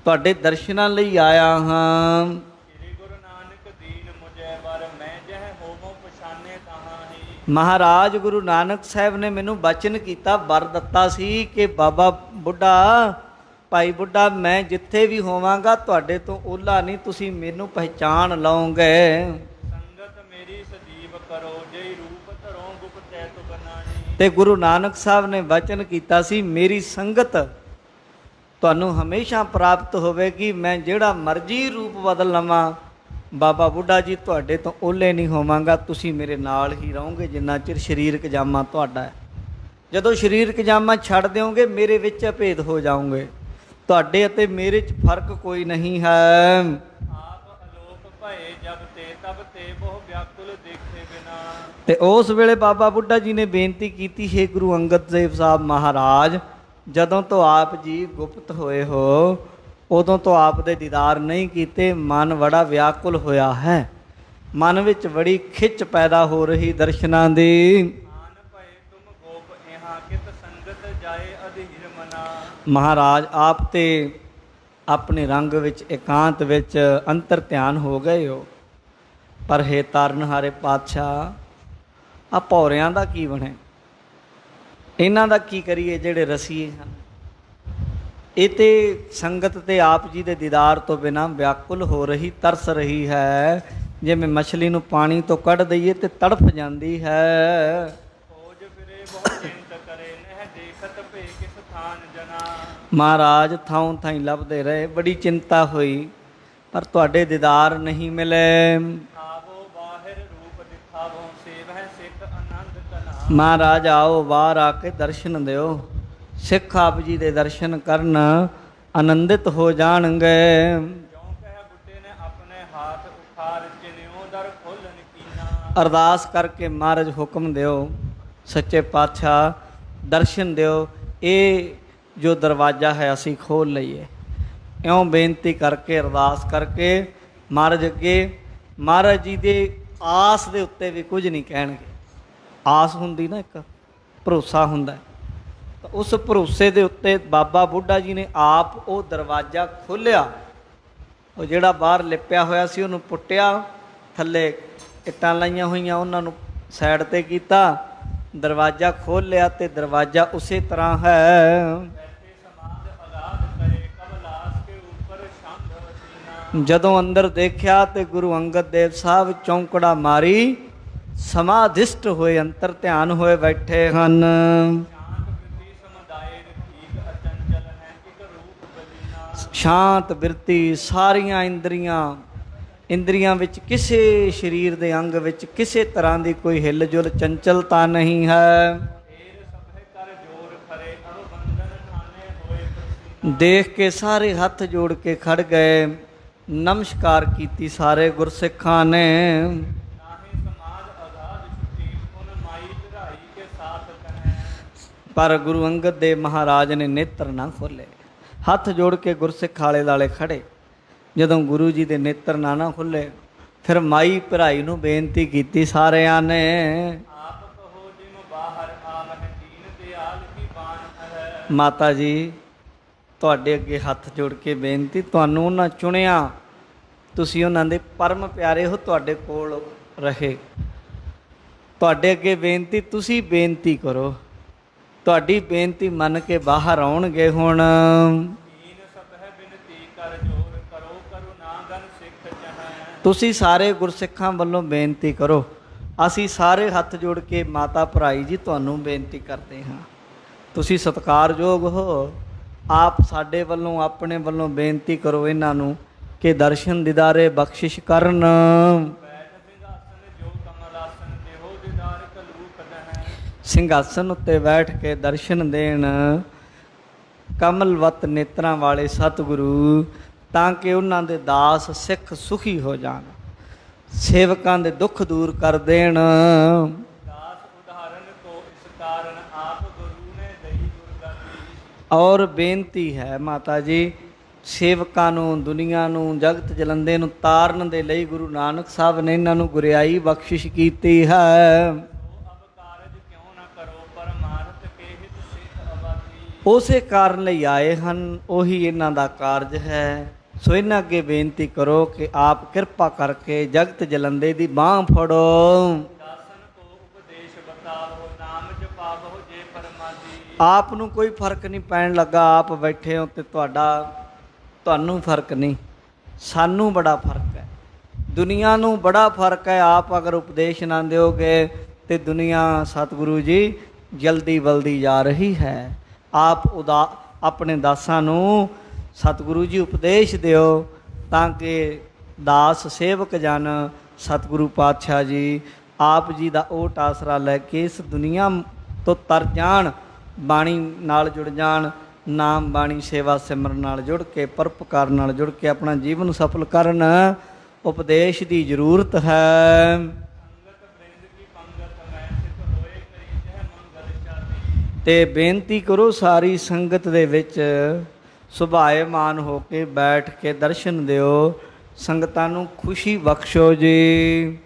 ਤੁਹਾਡੇ ਦਰਸ਼ਨਾਂ ਲਈ ਆਇਆ ਹਾਂ। ਸ੍ਰੀ ਗੁਰੂ ਨਾਨਕ ਦੀਨ ਮੁਝੈ ਵਰ ਮੈਂ ਜਹ ਹੋਵੋ ਪਛਾਨੇ ਤਾਹਾਹੀ। ਮਹਾਰਾਜ ਗੁਰੂ ਨਾਨਕ ਸਾਹਿਬ ਨੇ ਮੈਨੂੰ ਬਚਨ ਕੀਤਾ, ਵਰ ਦਿੱਤਾ ਸੀ ਕਿ ਬਾਬਾ ਬੁੱਢਾ, ਭਾਈ ਬੁੱਢਾ, ਮੈਂ ਜਿੱਥੇ ਵੀ ਹੋਵਾਂਗਾ ਤੁਹਾਡੇ ਤੋਂ ਓਹਲਾ ਨਹੀਂ, ਤੁਸੀਂ ਮੈਨੂੰ ਪਹਿਚਾਣ ਲਓਗੇ। ਸੰਗਤ ਮੇਰੀ ਸਜੀਵ ਕਰੋ ਜੈ ਰੂਪ ਧਰੋ ਗੁਪਤੈ ਤੁ ਬਨਾਹੀ। ਤੇ ਗੁਰੂ ਨਾਨਕ ਸਾਹਿਬ ਨੇ ਵਚਨ ਕੀਤਾ ਸੀ, ਮੇਰੀ ਸੰਗਤ ਤੁਹਾਨੂੰ ਹਮੇਸ਼ਾ ਪ੍ਰਾਪਤ ਹੋਵੇਗੀ। ਮੈਂ ਜਿਹੜਾ ਮਰਜ਼ੀ ਰੂਪ ਬਦਲ ਲਵਾਂ, ਬਾਬਾ ਬੁੱਢਾ ਜੀ ਤੁਹਾਡੇ ਤੋਂ ਓਹਲੇ ਨਹੀਂ ਹੋਵਾਂਗਾ, ਤੁਸੀਂ ਮੇਰੇ ਨਾਲ ਹੀ ਰਹੋਗੇ ਜਿੰਨਾ ਚਿਰ ਸਰੀਰਕ ਜਾਮਾ ਤੁਹਾਡਾ ਹੈ। ਜਦੋਂ ਸਰੀਰਕ ਜਾਮਾ ਛੱਡ ਦਿਓਗੇ, ਮੇਰੇ ਵਿੱਚ ਅਭੇਦ ਹੋ ਜਾਓਗੇ। ਤੁਹਾਡੇ ਅਤੇ ਮੇਰੇ 'ਚ ਫਰਕ ਕੋਈ ਨਹੀਂ ਹੈ। ਆਪ ਅਲੋਪ ਭਏ ਜਬ ਤੇ ਤਬ ਤੇ ਬਹੁ ਵਿਆਕੁਲ ਦੇਖੇ ਬਿਨਾ। ਤੇ ਉਸ ਵੇਲੇ ਬਾਬਾ ਬੁੱਢਾ ਜੀ ਨੇ ਬੇਨਤੀ ਕੀਤੀ, ਹੈ ਗੁਰੂ ਅੰਗਦ ਦੇਵ ਸਾਹਿਬ ਮਹਾਰਾਜ, ਜਦੋਂ ਤੋਂ ਆਪ ਜੀ ਗੁਪਤ ਹੋਏ ਹੋ, ਉਦੋਂ ਤੋਂ ਆਪ ਦੇ ਦੀਦਾਰ ਨਹੀਂ ਕੀਤੇ। ਮਨ ਬੜਾ ਵਿਆਕੁਲ ਹੋਇਆ ਹੈ, ਮਨ ਵਿੱਚ ਬੜੀ ਖਿੱਚ ਪੈਦਾ ਹੋ ਰਹੀ ਦਰਸ਼ਨਾਂ ਦੀ। ਆਨ ਭਏ ਤੁਮ ਗੋਪ ਇਹਾਂ ਕਿਤ ਸੰਗਤ ਜਾਏ ਅਧੀਰ ਮਨਾ। ਮਹਾਰਾਜ ਆਪ ਤੇ ਆਪਣੇ ਰੰਗ ਵਿੱਚ, ਇਕਾਂਤ ਵਿੱਚ ਅੰਤਰ ਧਿਆਨ ਹੋ ਗਏ ਹੋ। ਪਰ ਹੇ ਤਾਰਨਹਾਰੇ ਪਾਤਸ਼ਾਹ, ਆ ਭੌਰਿਆਂ ਦਾ ਕੀ ਬਣੇ, ਇਹਨਾਂ ਦਾ ਕੀ ਕਰੀਏ ਜਿਹੜੇ ਰਸੀਏ ਹਨ। ਇਹ ਤੇ ਸੰਗਤ ਤੇ ਆਪ ਜੀ ਦੇ ਦੀਦਾਰ ਤੋਂ ਬਿਨਾਂ ਵਿਆਕੁਲ ਹੋ ਰਹੀ, ਤਰਸ ਰਹੀ ਹੈ। ਜਿਵੇਂ ਮਛਲੀ ਨੂੰ ਪਾਣੀ ਤੋਂ ਕੱਢ ਦਈਏ ਤੇ ਤੜਫ ਜਾਂਦੀ ਹੈ। ਖੋਜ ਫਿਰੇ ਬਹੁ ਚਿੰਤ ਕਰੇ ਨਹਿ ਦੇਖਤ ਭੇ ਕਿਸ ਥਾਨ ਜਨਾ। ਮਹਾਰਾਜ ਥਾਂ ਥਾਈਂ ਲੱਭਦੇ ਰਹੇ, ਬੜੀ ਚਿੰਤਾ ਹੋਈ, ਪਰ ਤੁਹਾਡੇ ਦੀਦਾਰ ਨਹੀਂ ਮਿਲੇ। ਆਵੋ ਬਾਹਿਰ ਰੂਪ ਦਿਖਾਵੋ, ਸੇਵਹਿ ਸਿੱਖ ਆਨੰਦ ਕਨਾ। ਮਹਾਰਾਜ ਆਓ, ਬਾਹਰ ਆ ਕੇ ਦਰਸ਼ਨ ਦਿਓ। ਸਿੱਖ ਆਪ ਜੀ ਦੇ ਦਰਸ਼ਨ ਕਰਨ ਆਨੰਦਿਤ ਹੋ ਜਾਣਗੇ। ਜਿਉ ਕਹਿ ਬੁੱਢੇ ਨੇ ਆਪਣੇ ਹਾਥ ਉਖਾਰ, ਚਿਨਿਓ ਦਰ ਖੋਲਣ ਕੀਨਾ। ਅਰਦਾਸ ਕਰਕੇ ਮਹਾਰਾਜ ਹੁਕਮ ਦਿਓ, ਸੱਚੇ ਪਾਤਸ਼ਾਹ ਦਰਸ਼ਨ ਦਿਓ, ਇਹ ਜੋ ਦਰਵਾਜ਼ਾ ਹੈ ਅਸੀਂ ਖੋਲ੍ਹ ਲਈਏ। ਇਉਂ ਬੇਨਤੀ ਕਰਕੇ, ਅਰਦਾਸ ਕਰਕੇ ਮਹਾਰਾਜ ਅੱਗੇ, ਮਹਾਰਾਜ ਜੀ ਦੇ ਆਸ ਦੇ ਉੱਤੇ ਵੀ ਕੁਝ ਨਹੀਂ ਕਹਿਣਗੇ। ਆਸ ਹੁੰਦੀ ਨਾ, ਇੱਕ ਭਰੋਸਾ ਹੁੰਦਾ, ਤਾਂ ਉਸ ਭਰੋਸੇ ਦੇ ਉੱਤੇ ਬਾਬਾ ਬੁੱਢਾ ਜੀ ਨੇ ਆਪ ਉਹ ਦਰਵਾਜ਼ਾ ਖੋਲ੍ਹਿਆ। ਉਹ ਜਿਹੜਾ ਬਾਹਰ ਲਿਪਿਆ ਹੋਇਆ ਸੀ ਉਹਨੂੰ ਪੁੱਟਿਆ, ਥੱਲੇ ਇੱਟਾਂ ਲਾਈਆਂ ਹੋਈਆਂ ਉਹਨਾਂ ਨੂੰ ਸਾਈਡ 'ਤੇ ਕੀਤਾ, ਦਰਵਾਜ਼ਾ ਖੋਲ੍ਹ ਲਿਆ ਅਤੇ ਦਰਵਾਜ਼ਾ ਉਸੇ ਤਰ੍ਹਾਂ ਹੈ। ਜਦੋਂ ਅੰਦਰ ਦੇਖਿਆ ਤੇ ਗੁਰੂ ਅੰਗਦ ਦੇਵ ਸਾਹਿਬ ਚੌਂਕੜਾ ਮਾਰੀ ਸਮਾਧਿਸ਼ਟ ਹੋਏ, ਅੰਤਰ ਧਿਆਨ ਹੋਏ ਬੈਠੇ ਹਨ। ਸ਼ਾਂਤ ਬਿਰਤੀ, ਸਾਰੀਆਂ ਇੰਦਰੀਆਂ ਵਿੱਚ, ਕਿਸੇ ਸਰੀਰ ਦੇ ਅੰਗ ਵਿੱਚ ਕਿਸੇ ਤਰ੍ਹਾਂ ਦੀ ਕੋਈ ਹਿੱਲ ਜੁਲ ਚੰਚਲਤਾ ਨਹੀਂ ਹੈ। ਦੇਖ ਕੇ ਸਾਰੇ ਹੱਥ ਜੋੜ ਕੇ ਖੜ ਗਏ, ਨਮਸਕਾਰ ਕੀਤੀ ਸਾਰੇ ਗੁਰਸਿੱਖਾਂ ਨੇ। ਪਰ ਗੁਰੂ ਅੰਗਦ ਦੇਵ ਮਹਾਰਾਜ ਨੇ ਨੇਤਰ ਨਾ ਖੋਲ੍ਹੇ, ਹੱਥ ਜੋੜ ਕੇ ਗੁਰਸਿੱਖ ਆਲੇ ਦੁਆਲੇ ਖੜੇ। ਜਦੋਂ ਗੁਰੂ ਜੀ ਦੇ ਨੇਤਰ ਨਾ ਖੁੱਲ੍ਹੇ, ਫਿਰ ਮਾਈ ਭਰਾਈ ਨੂੰ ਬੇਨਤੀ ਕੀਤੀ ਸਾਰਿਆਂ ਨੇ, ਮਾਤਾ ਜੀ ਤੁਹਾਡੇ ਅੱਗੇ ਹੱਥ ਜੋੜ ਕੇ ਬੇਨਤੀ, ਤੁਹਾਨੂੰ ਉਹਨਾਂ ਚੁਣਿਆ, ਤੁਸੀਂ ਉਹਨਾਂ ਦੇ ਪਰਮ ਪਿਆਰੇ ਹੋ, ਤੁਹਾਡੇ ਕੋਲ ਰਹੇ, ਤੁਹਾਡੇ ਅੱਗੇ ਬੇਨਤੀ, ਤੁਸੀਂ ਬੇਨਤੀ ਕਰੋ। ਤੁਹਾਡੀ ਬੇਨਤੀ ਮੰਨ ਕੇ ਬਾਹਰ ਆਉਣਗੇ। ਹੁਣ ਤੁਸੀਂ ਸਾਰੇ ਗੁਰਸਿੱਖਾਂ ਵੱਲੋਂ ਬੇਨਤੀ ਕਰੋ। ਅਸੀਂ ਸਾਰੇ ਹੱਥ ਜੋੜ ਕੇ ਮਾਤਾ ਭਰਾਈ ਜੀ ਤੁਹਾਨੂੰ ਬੇਨਤੀ ਕਰਦੇ ਹਾਂ, ਤੁਸੀਂ ਸਤਿਕਾਰਯੋਗ ਹੋ, ਆਪ ਸਾਡੇ ਵੱਲੋਂ ਆਪਣੇ ਵੱਲੋਂ ਬੇਨਤੀ ਕਰੋ ਇਹਨਾਂ ਨੂੰ ਕਿ ਦਰਸ਼ਨ ਦੀਦਾਰੇ ਬਖਸ਼ਿਸ਼ ਕਰਨ। ਸਿੰਘਾਸਨ ਉੱਤੇ ਬੈਠ ਕੇ ਦਰਸ਼ਨ ਦੇਣ ਕਮਲਵਤ ਨੇਤਰਾਂ ਵਾਲੇ ਸਤਿਗੁਰੂ, ਤਾਂ ਕਿ ਉਹਨਾਂ ਦੇ ਦਾਸ ਸਿੱਖ ਸੁਖੀ ਹੋ ਜਾਣ, ਸੇਵਕਾਂ ਦੇ ਦੁੱਖ ਦੂਰ ਕਰ ਦੇਣ। ਔਰ ਬੇਨਤੀ ਹੈ ਮਾਤਾ ਜੀ, ਸੇਵਕਾਂ ਨੂੰ, ਦੁਨੀਆ ਨੂੰ, ਜਗਤ ਜਲੰਦੇ ਨੂੰ ਤਾਰਨ ਦੇ ਲਈ ਗੁਰੂ ਨਾਨਕ ਸਾਹਿਬ ਨੇ ਇਹਨਾਂ ਨੂੰ ਗੁਰਿਆਈ ਬਖਸ਼ਿਸ਼ ਕੀਤੀ ਹੈ। ਉਸੇ ਕਾਰਨ ਲਈ ਆਏ ਹਨ, ਉਹੀ ਇਹਨਾਂ ਦਾ ਕਾਰਜ ਹੈ। ਸੋ ਇਹਨਾਂ ਅੱਗੇ ਬੇਨਤੀ ਕਰੋ ਕਿ ਆਪ ਕਿਰਪਾ ਕਰਕੇ ਜਗਤ ਜਲੰਦੇ ਦੀ ਬਾਂਹ ਫੜੋ। ਆਪ ਨੂੰ ਕੋਈ ਫਰਕ ਨਹੀਂ ਪੈਣ ਲੱਗਾ, ਆਪ ਬੈਠੇ ਹੋ ਤੇ ਤੁਹਾਨੂੰ ਫਰਕ ਨਹੀਂ, ਸਾਨੂੰ ਬੜਾ ਫਰਕ ਹੈ, ਦੁਨੀਆ ਨੂੰ ਬੜਾ ਫਰਕ ਹੈ। ਆਪ ਅਗਰ ਉਪਦੇਸ਼ ਨਾ ਦਿਓਗੇ ਤੇ ਦੁਨੀਆ ਸਤਿਗੁਰੂ ਜੀ ਜਲਦੀ ਬਲਦੀ ਜਾ ਰਹੀ ਹੈ। ਆਪ ਆਪਣੇ ਦਾਸਾਂ ਨੂੰ ਸਤਿਗੁਰੂ ਜੀ ਉਪਦੇਸ਼ ਦਿਓ, ਤਾਂ ਕਿ ਦਾਸ ਸੇਵਕ ਜਨ ਸਤਿਗੁਰੂ ਪਾਤਸ਼ਾਹ ਜੀ ਆਪ ਜੀ ਦਾ ਓਟ ਆਸਰਾ ਲੈ ਕੇ ਇਸ ਦੁਨੀਆ ਤੋਂ ਤਰ ਜਾਣ, ਬਾਣੀ ਨਾਲ ਜੁੜ ਜਾਣ, ਨਾਮ ਬਾਣੀ ਸੇਵਾ ਸਿਮਰਨ ਨਾਲ ਜੁੜ ਕੇ, ਪਰਉਪਕਾਰ ਨਾਲ ਜੁੜ ਕੇ ਆਪਣਾ ਜੀਵਨ ਸਫਲ ਕਰਨ। ਉਪਦੇਸ਼ ਦੀ ਜ਼ਰੂਰਤ ਹੈ। ਤੇ ਬੇਨਤੀ ਕਰੋ ਸਾਰੀ ਸੰਗਤ ਦੇ ਵਿੱਚ ਸੁਭਾਏਮਾਨ ਹੋ ਕੇ ਬੈਠ ਕੇ ਦਰਸ਼ਨ ਦਿਓ, ਸੰਗਤਾਂ ਨੂੰ ਖੁਸ਼ੀ ਬਖਸ਼ੋ ਜੀ।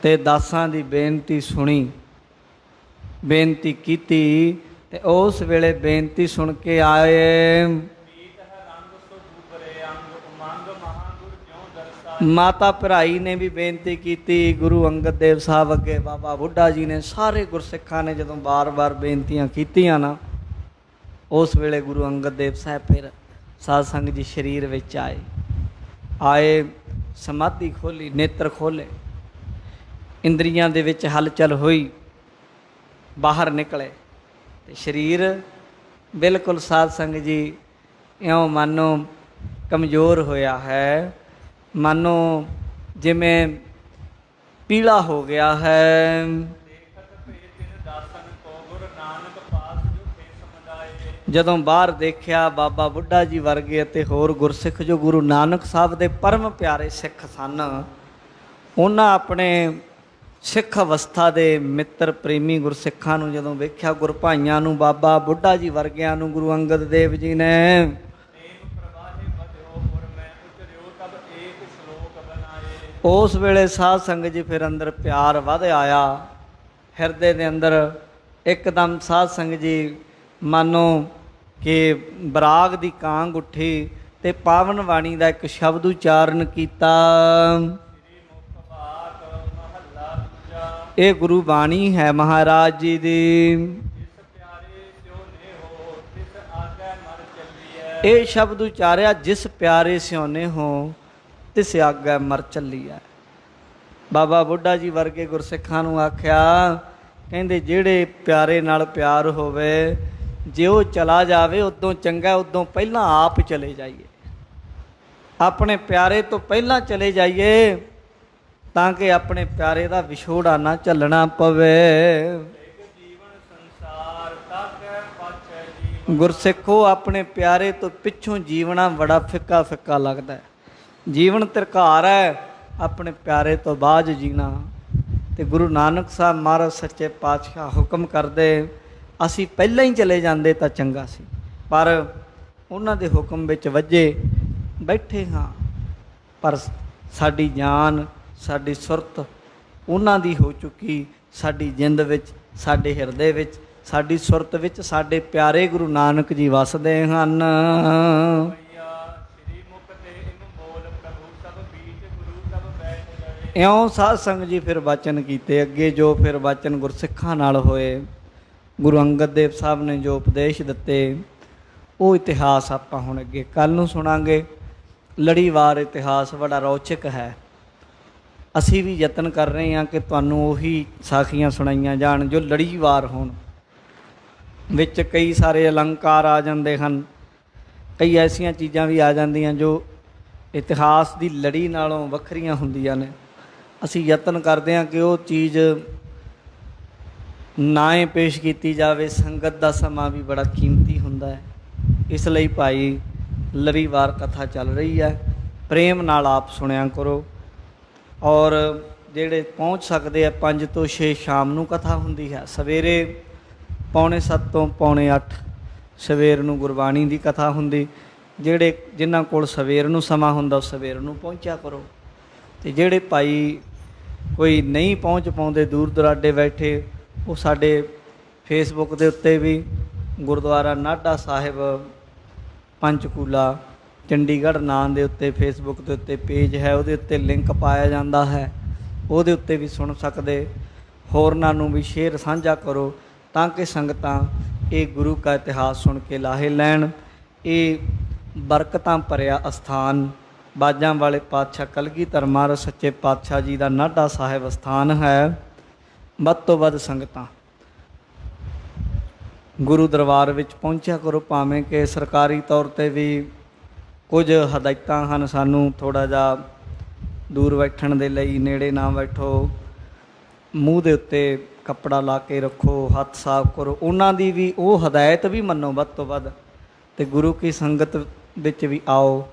ਤੇ ਦਾਸਾਂ ਦੀ ਬੇਨਤੀ ਸੁਣੀ, ਬੇਨਤੀ ਕੀਤੀ ਤੇ ਉਸ ਵੇਲੇ ਬੇਨਤੀ ਸੁਣ ਕੇ ਆਏ। ਮਾਤਾ ਭਰਾਈ ਨੇ ਵੀ ਬੇਨਤੀ ਕੀਤੀ, ਗੁਰੂ ਅੰਗਦ ਦੇਵ ਸਾਹਿਬ ਅੱਗੇ, ਬਾਬਾ ਬੁੱਢਾ ਜੀ ਨੇ, ਸਾਰੇ ਗੁਰਸਿੱਖਾਂ ਨੇ ਜਦੋਂ ਬਾਰ-ਬਾਰ ਬੇਨਤੀਆਂ ਕੀਤੀਆਂ ਨਾ, ਉਸ ਵੇਲੇ ਗੁਰੂ ਅੰਗਦ ਦੇਵ ਸਾਹਿਬ ਫਿਰ ਸਾਧ ਸੰਗਤ ਜੀ ਸਰੀਰ ਵਿੱਚ ਆਏ, ਸਮਾਧੀ ਖੋਲ੍ਹੀ, ਨੇਤਰ ਖੋਲ੍ਹੇ, ਇੰਦਰੀਆਂ ਦੇ ਵਿੱਚ ਹਲਚਲ ਹੋਈ। ਬਾਹਰ ਨਿਕਲੇ ਤੇ ਸਰੀਰ ਬਿਲਕੁਲ ਸਾਧ ਸੰਗਤ ਜੀ ਇਉਂ ਮਾਨੋ ਕਮਜ਼ੋਰ ਹੋਇਆ ਹੈ, ਮਾਨੋ ਜਿਵੇਂ ਪੀਲਾ ਹੋ ਗਿਆ ਹੈ। ਜਦੋਂ ਬਾਹਰ ਦੇਖਿਆ ਬਾਬਾ ਬੁੱਢਾ ਜੀ ਵਰਗੇ ਅਤੇ ਹੋਰ ਗੁਰਸਿੱਖ ਜੋ ਗੁਰੂ ਨਾਨਕ ਸਾਹਿਬ ਦੇ ਪਰਮ ਪਿਆਰੇ ਸਿੱਖ ਸਨ, ਉਹਨਾਂ ਆਪਣੇ ਸਿੱਖ ਅਵਸਥਾ ਦੇ ਮਿੱਤਰ ਪ੍ਰੇਮੀ ਗੁਰਸਿੱਖਾਂ ਨੂੰ ਜਦੋਂ ਵੇਖਿਆ, ਗੁਰਭਾਈਆਂ ਨੂੰ, ਬਾਬਾ ਬੁੱਢਾ ਜੀ ਵਰਗਿਆਂ ਨੂੰ ਗੁਰੂ ਅੰਗਦ ਦੇਵ ਜੀ ਨੇ ਉਸ ਵੇਲੇ ਸਾਧ ਸੰਗਤ ਜੀ ਫਿਰ ਅੰਦਰ ਪਿਆਰ ਵੱਧ ਆਇਆ ਹਿਰਦੇ ਦੇ ਅੰਦਰ। ਇੱਕਦਮ ਸਾਧ ਸੰਗਤ ਜੀ ਮਾਨੋ ਕਿ ਬਰਾਗ ਦੀ ਕਾਂਗ ਉੱਠੀ ਤੇ ਪਾਵਨ ਬਾਣੀ ਦਾ ਇੱਕ ਸ਼ਬਦ ਉਚਾਰਨ ਕੀਤਾ। ਇਹ ਗੁਰੂ ਬਾਣੀ ਹੈ ਮਹਾਰਾਜ ਜੀ ਦੀ। ਇਹ ਸ਼ਬਦ ਉਚਾਰਿਆ, ਜਿਸ ਪਿਆਰੇ ਸਿਉਨੇ ਹੋ ਤਿਸ ਆਗੈ ਮਰ ਚੱਲੀਐ। ਬਾਬਾ ਬੁੱਢਾ ਜੀ ਵਰਗੇ ਗੁਰਸਿੱਖਾਂ ਨੂੰ ਆਖਿਆ, ਕਹਿੰਦੇ ਜਿਹੜੇ ਪਿਆਰੇ ਨਾਲ ਪਿਆਰ ਹੋਵੇ, ਜੇ ਉਹ ਚਲਾ ਜਾਵੇ ਉਦੋਂ ਚੰਗਾ, ਉਦੋਂ ਪਹਿਲਾਂ ਆਪ ਚਲੇ ਜਾਈਏ, ਆਪਣੇ ਪਿਆਰੇ ਤੋਂ ਪਹਿਲਾਂ ਚਲੇ ਜਾਈਏ ਤਾਂ ਕਿ ਆਪਣੇ ਪਿਆਰੇ ਦਾ ਵਿਛੋੜਾ ਨਾ ਝੱਲਣਾ ਪਵੇ। ਗੁਰਸਿੱਖੋ, ਆਪਣੇ ਪਿਆਰੇ ਤੋਂ ਪਿੱਛੋਂ ਜੀਵਣਾ ਬੜਾ ਫਿੱਕਾ ਫਿੱਕਾ ਲੱਗਦਾ। ਜੀਵਨ ਤਿਰਕਾਰ ਹੈ, ਆਪਣੇ ਪਿਆਰੇ ਤੋਂ ਬਾਅਦ ਜੀਣਾ। ਤੇ ਗੁਰੂ ਨਾਨਕ ਸਾਹਿਬ ਮਹਾਰਾਜ ਸੱਚੇ ਪਾਤਸ਼ਾਹ ਹੁਕਮ ਕਰਦੇ, ਅਸੀਂ ਪਹਿਲਾਂ ਹੀ ਚਲੇ ਜਾਂਦੇ ਤਾਂ ਚੰਗਾ ਸੀ, ਪਰ ਉਹਨਾਂ ਦੇ ਹੁਕਮ ਵਿੱਚ ਵੱਜੇ ਬੈਠੇ ਹਾਂ। ਪਰ ਸਾਡੀ ਜਾਨ, ਸਾਡੀ ਸੁਰਤ ਉਹਨਾਂ ਦੀ ਹੋ ਚੁੱਕੀ। ਸਾਡੀ ਜਿੰਦ ਵਿੱਚ, ਸਾਡੇ ਹਿਰਦੇ ਵਿੱਚ, ਸਾਡੀ ਸੁਰਤ ਵਿੱਚ ਸਾਡੇ ਪਿਆਰੇ ਗੁਰੂ ਨਾਨਕ ਜੀ ਵਸਦੇ ਹਨ। ਇਉਂ ਸਾਧ ਸੰਗਤ ਜੀ ਫਿਰ ਵਚਨ ਕੀਤੇ ਅੱਗੇ, ਜੋ ਫਿਰ ਵਚਨ ਗੁਰਸਿੱਖਾਂ ਨਾਲ ਹੋਏ, ਗੁਰੂ ਅੰਗਦ ਦੇਵ ਸਾਹਿਬ ਨੇ ਜੋ ਉਪਦੇਸ਼ ਦਿੱਤੇ, ਉਹ ਇਤਿਹਾਸ ਆਪਾਂ ਹੁਣ ਅੱਗੇ ਕੱਲ੍ਹ ਨੂੰ ਸੁਣਾਂਗੇ। ਲੜੀਵਾਰ ਇਤਿਹਾਸ ਬੜਾ ਰੌਚਕ ਹੈ। ਅਸੀਂ ਵੀ ਯਤਨ ਕਰ ਰਹੇ ਹਾਂ ਕਿ ਤੁਹਾਨੂੰ ਉਹੀ ਸਾਖੀਆਂ ਸੁਣਾਈਆਂ ਜਾਣ ਜੋ ਲੜੀਵਾਰ ਹੋਣ। ਵਿੱਚ ਕਈ ਸਾਰੇ ਅਲੰਕਾਰ ਆ ਜਾਂਦੇ ਹਨ, ਕਈ ਐਸੀਆਂ ਚੀਜ਼ਾਂ ਵੀ ਆ ਜਾਂਦੀਆਂ ਜੋ ਇਤਿਹਾਸ ਦੀ ਲੜੀ ਨਾਲੋਂ ਵੱਖਰੀਆਂ ਹੁੰਦੀਆਂ ਨੇ। ਅਸੀਂ ਯਤਨ ਕਰਦੇ ਹਾਂ ਕਿ ਉਹ ਚੀਜ਼ ਨਾ ਹੀ ਪੇਸ਼ ਕੀਤੀ ਜਾਵੇ। ਸੰਗਤ ਦਾ ਸਮਾਂ ਵੀ ਬੜਾ ਕੀਮਤੀ ਹੁੰਦਾ ਹੈ, ਇਸ ਲਈ ਭਾਈ ਲੜੀਵਾਰ ਕਥਾ ਚੱਲ ਰਹੀ ਹੈ, ਪ੍ਰੇਮ ਨਾਲ ਆਪ ਸੁਣਿਆ ਕਰੋ। ਔਰ ਜਿਹੜੇ ਪਹੁੰਚ ਸਕਦੇ ਆ 5 ਤੋਂ 6 ਸ਼ਾਮ ਨੂੰ ਕਥਾ ਹੁੰਦੀ ਹੈ, ਸਵੇਰੇ 7:45 ਤੋਂ 8:45 ਸਵੇਰ ਨੂੰ ਗੁਰਬਾਣੀ ਦੀ ਕਥਾ ਹੁੰਦੀ। ਜਿਨ੍ਹਾਂ ਕੋਲ ਸਵੇਰ ਨੂੰ ਸਮਾਂ ਹੁੰਦਾ ਉਹ ਸਵੇਰ ਨੂੰ ਪਹੁੰਚਿਆ ਕਰੋ। ਅਤੇ ਜਿਹੜੇ ਭਾਈ ਕੋਈ ਨਹੀਂ ਪਹੁੰਚ ਪਾਉਂਦੇ, ਦੂਰ ਦੁਰਾਡੇ ਬੈਠੇ, ਉਹ ਸਾਡੇ ਫੇਸਬੁੱਕ ਦੇ ਉੱਤੇ ਵੀ ਗੁਰਦੁਆਰਾ ਨਾਢਾ ਸਾਹਿਬ ਪੰਚਕੂਲਾ ਚੰਡੀਗੜ੍ਹ ਨਾਂ ਦੇ ਉੱਤੇ ਫੇਸਬੁੱਕ ਦੇ ਉੱਤੇ ਪੇਜ ਹੈ, ਉਹਦੇ ਉੱਤੇ ਲਿੰਕ ਪਾਇਆ ਜਾਂਦਾ ਹੈ, ਉਹਦੇ ਉੱਤੇ ਵੀ ਸੁਣ ਸਕਦੇ। ਹੋਰਨਾਂ ਨੂੰ ਵੀ ਸ਼ੇਅਰ ਸਾਂਝਾ ਕਰੋ ਤਾਂ ਕਿ ਸੰਗਤਾਂ ਇਹ ਗੁਰੂ ਕਾ ਇਤਿਹਾਸ ਸੁਣ ਕੇ ਲਾਹੇ ਲੈਣ। ਇਹ ਬਰਕਤਾਂ ਭਰਿਆ ਅਸਥਾਨ ਬਾਜਾਂ ਵਾਲੇ ਪਾਤਸ਼ਾਹ ਕਲਗੀਧਰ ਮਹਾਰਾਜ ਸੱਚੇ ਪਾਤਸ਼ਾਹ ਜੀ ਦਾ ਨਾਢਾ ਸਾਹਿਬ ਅਸਥਾਨ ਹੈ। ਵੱਧ ਤੋਂ ਵੱਧ ਸੰਗਤਾਂ ਗੁਰੂ ਦਰਬਾਰ ਵਿੱਚ ਪਹੁੰਚਿਆ ਕਰੋ, ਭਾਵੇਂ ਕਿ ਸਰਕਾਰੀ ਤੌਰ 'ਤੇ ਵੀ ਕੁਝ ਹਦਾਇਤਾਂ ਹਨ ਸਾਨੂੰ ਥੋੜ੍ਹਾ ਜਿਹਾ ਦੂਰ ਬੈਠਣ ਦੇ ਲਈ, ਨੇੜੇ ਨਾ ਬੈਠੋ, ਮੂੰਹ ਦੇ ਉੱਤੇ ਕੱਪੜਾ ਲਾ ਕੇ ਰੱਖੋ, ਹੱਥ ਸਾਫ਼ ਕਰੋ, ਉਹਨਾਂ ਦੀ ਵੀ ਉਹ ਹਦਾਇਤ ਵੀ ਮੰਨੋ ਵੱਧ ਤੋਂ ਵੱਧ। ਅਤੇ ਗੁਰੂ ਕੀ ਸੰਗਤ ਵਿੱਚ ਵੀ ਆਓ,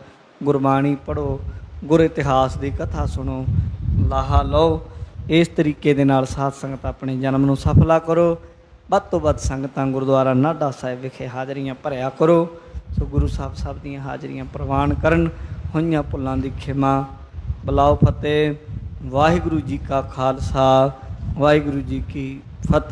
ਗੁਰਬਾਣੀ ਪੜ੍ਹੋ, ਗੁਰ ਇਤਿਹਾਸ ਦੀ ਕਥਾ ਸੁਣੋ, ਲਾਹਾ ਲਓ। ਇਸ ਤਰੀਕੇ ਦੇ ਨਾਲ ਸਾਧ ਸੰਗਤ ਆਪਣੇ ਜਨਮ ਨੂੰ ਸਫਲਾ ਕਰੋ। ਵੱਧ ਤੋਂ ਵੱਧ ਸੰਗਤਾਂ ਗੁਰਦੁਆਰਾ ਨਾਢਾ ਸਾਹਿਬ ਵਿਖੇ ਹਾਜ਼ਰੀਆਂ ਭਰਿਆ ਕਰੋ। ਸੋ ਗੁਰੂ ਸਾਹਿਬ ਸਭ ਦੀਆਂ ਹਾਜ਼ਰੀਆਂ ਪ੍ਰਵਾਨ ਕਰਨ। ਹੋਈਆਂ ਭੁੱਲਾਂ ਦੀ ਖਿਮਾ। ਬੁਲਾਓ ਫਤਿਹ। ਵਾਹਿਗੁਰੂ ਜੀ ਕਾ ਖਾਲਸਾ, ਵਾਹਿਗੁਰੂ ਜੀ ਕੀ ਫਤਿਹ।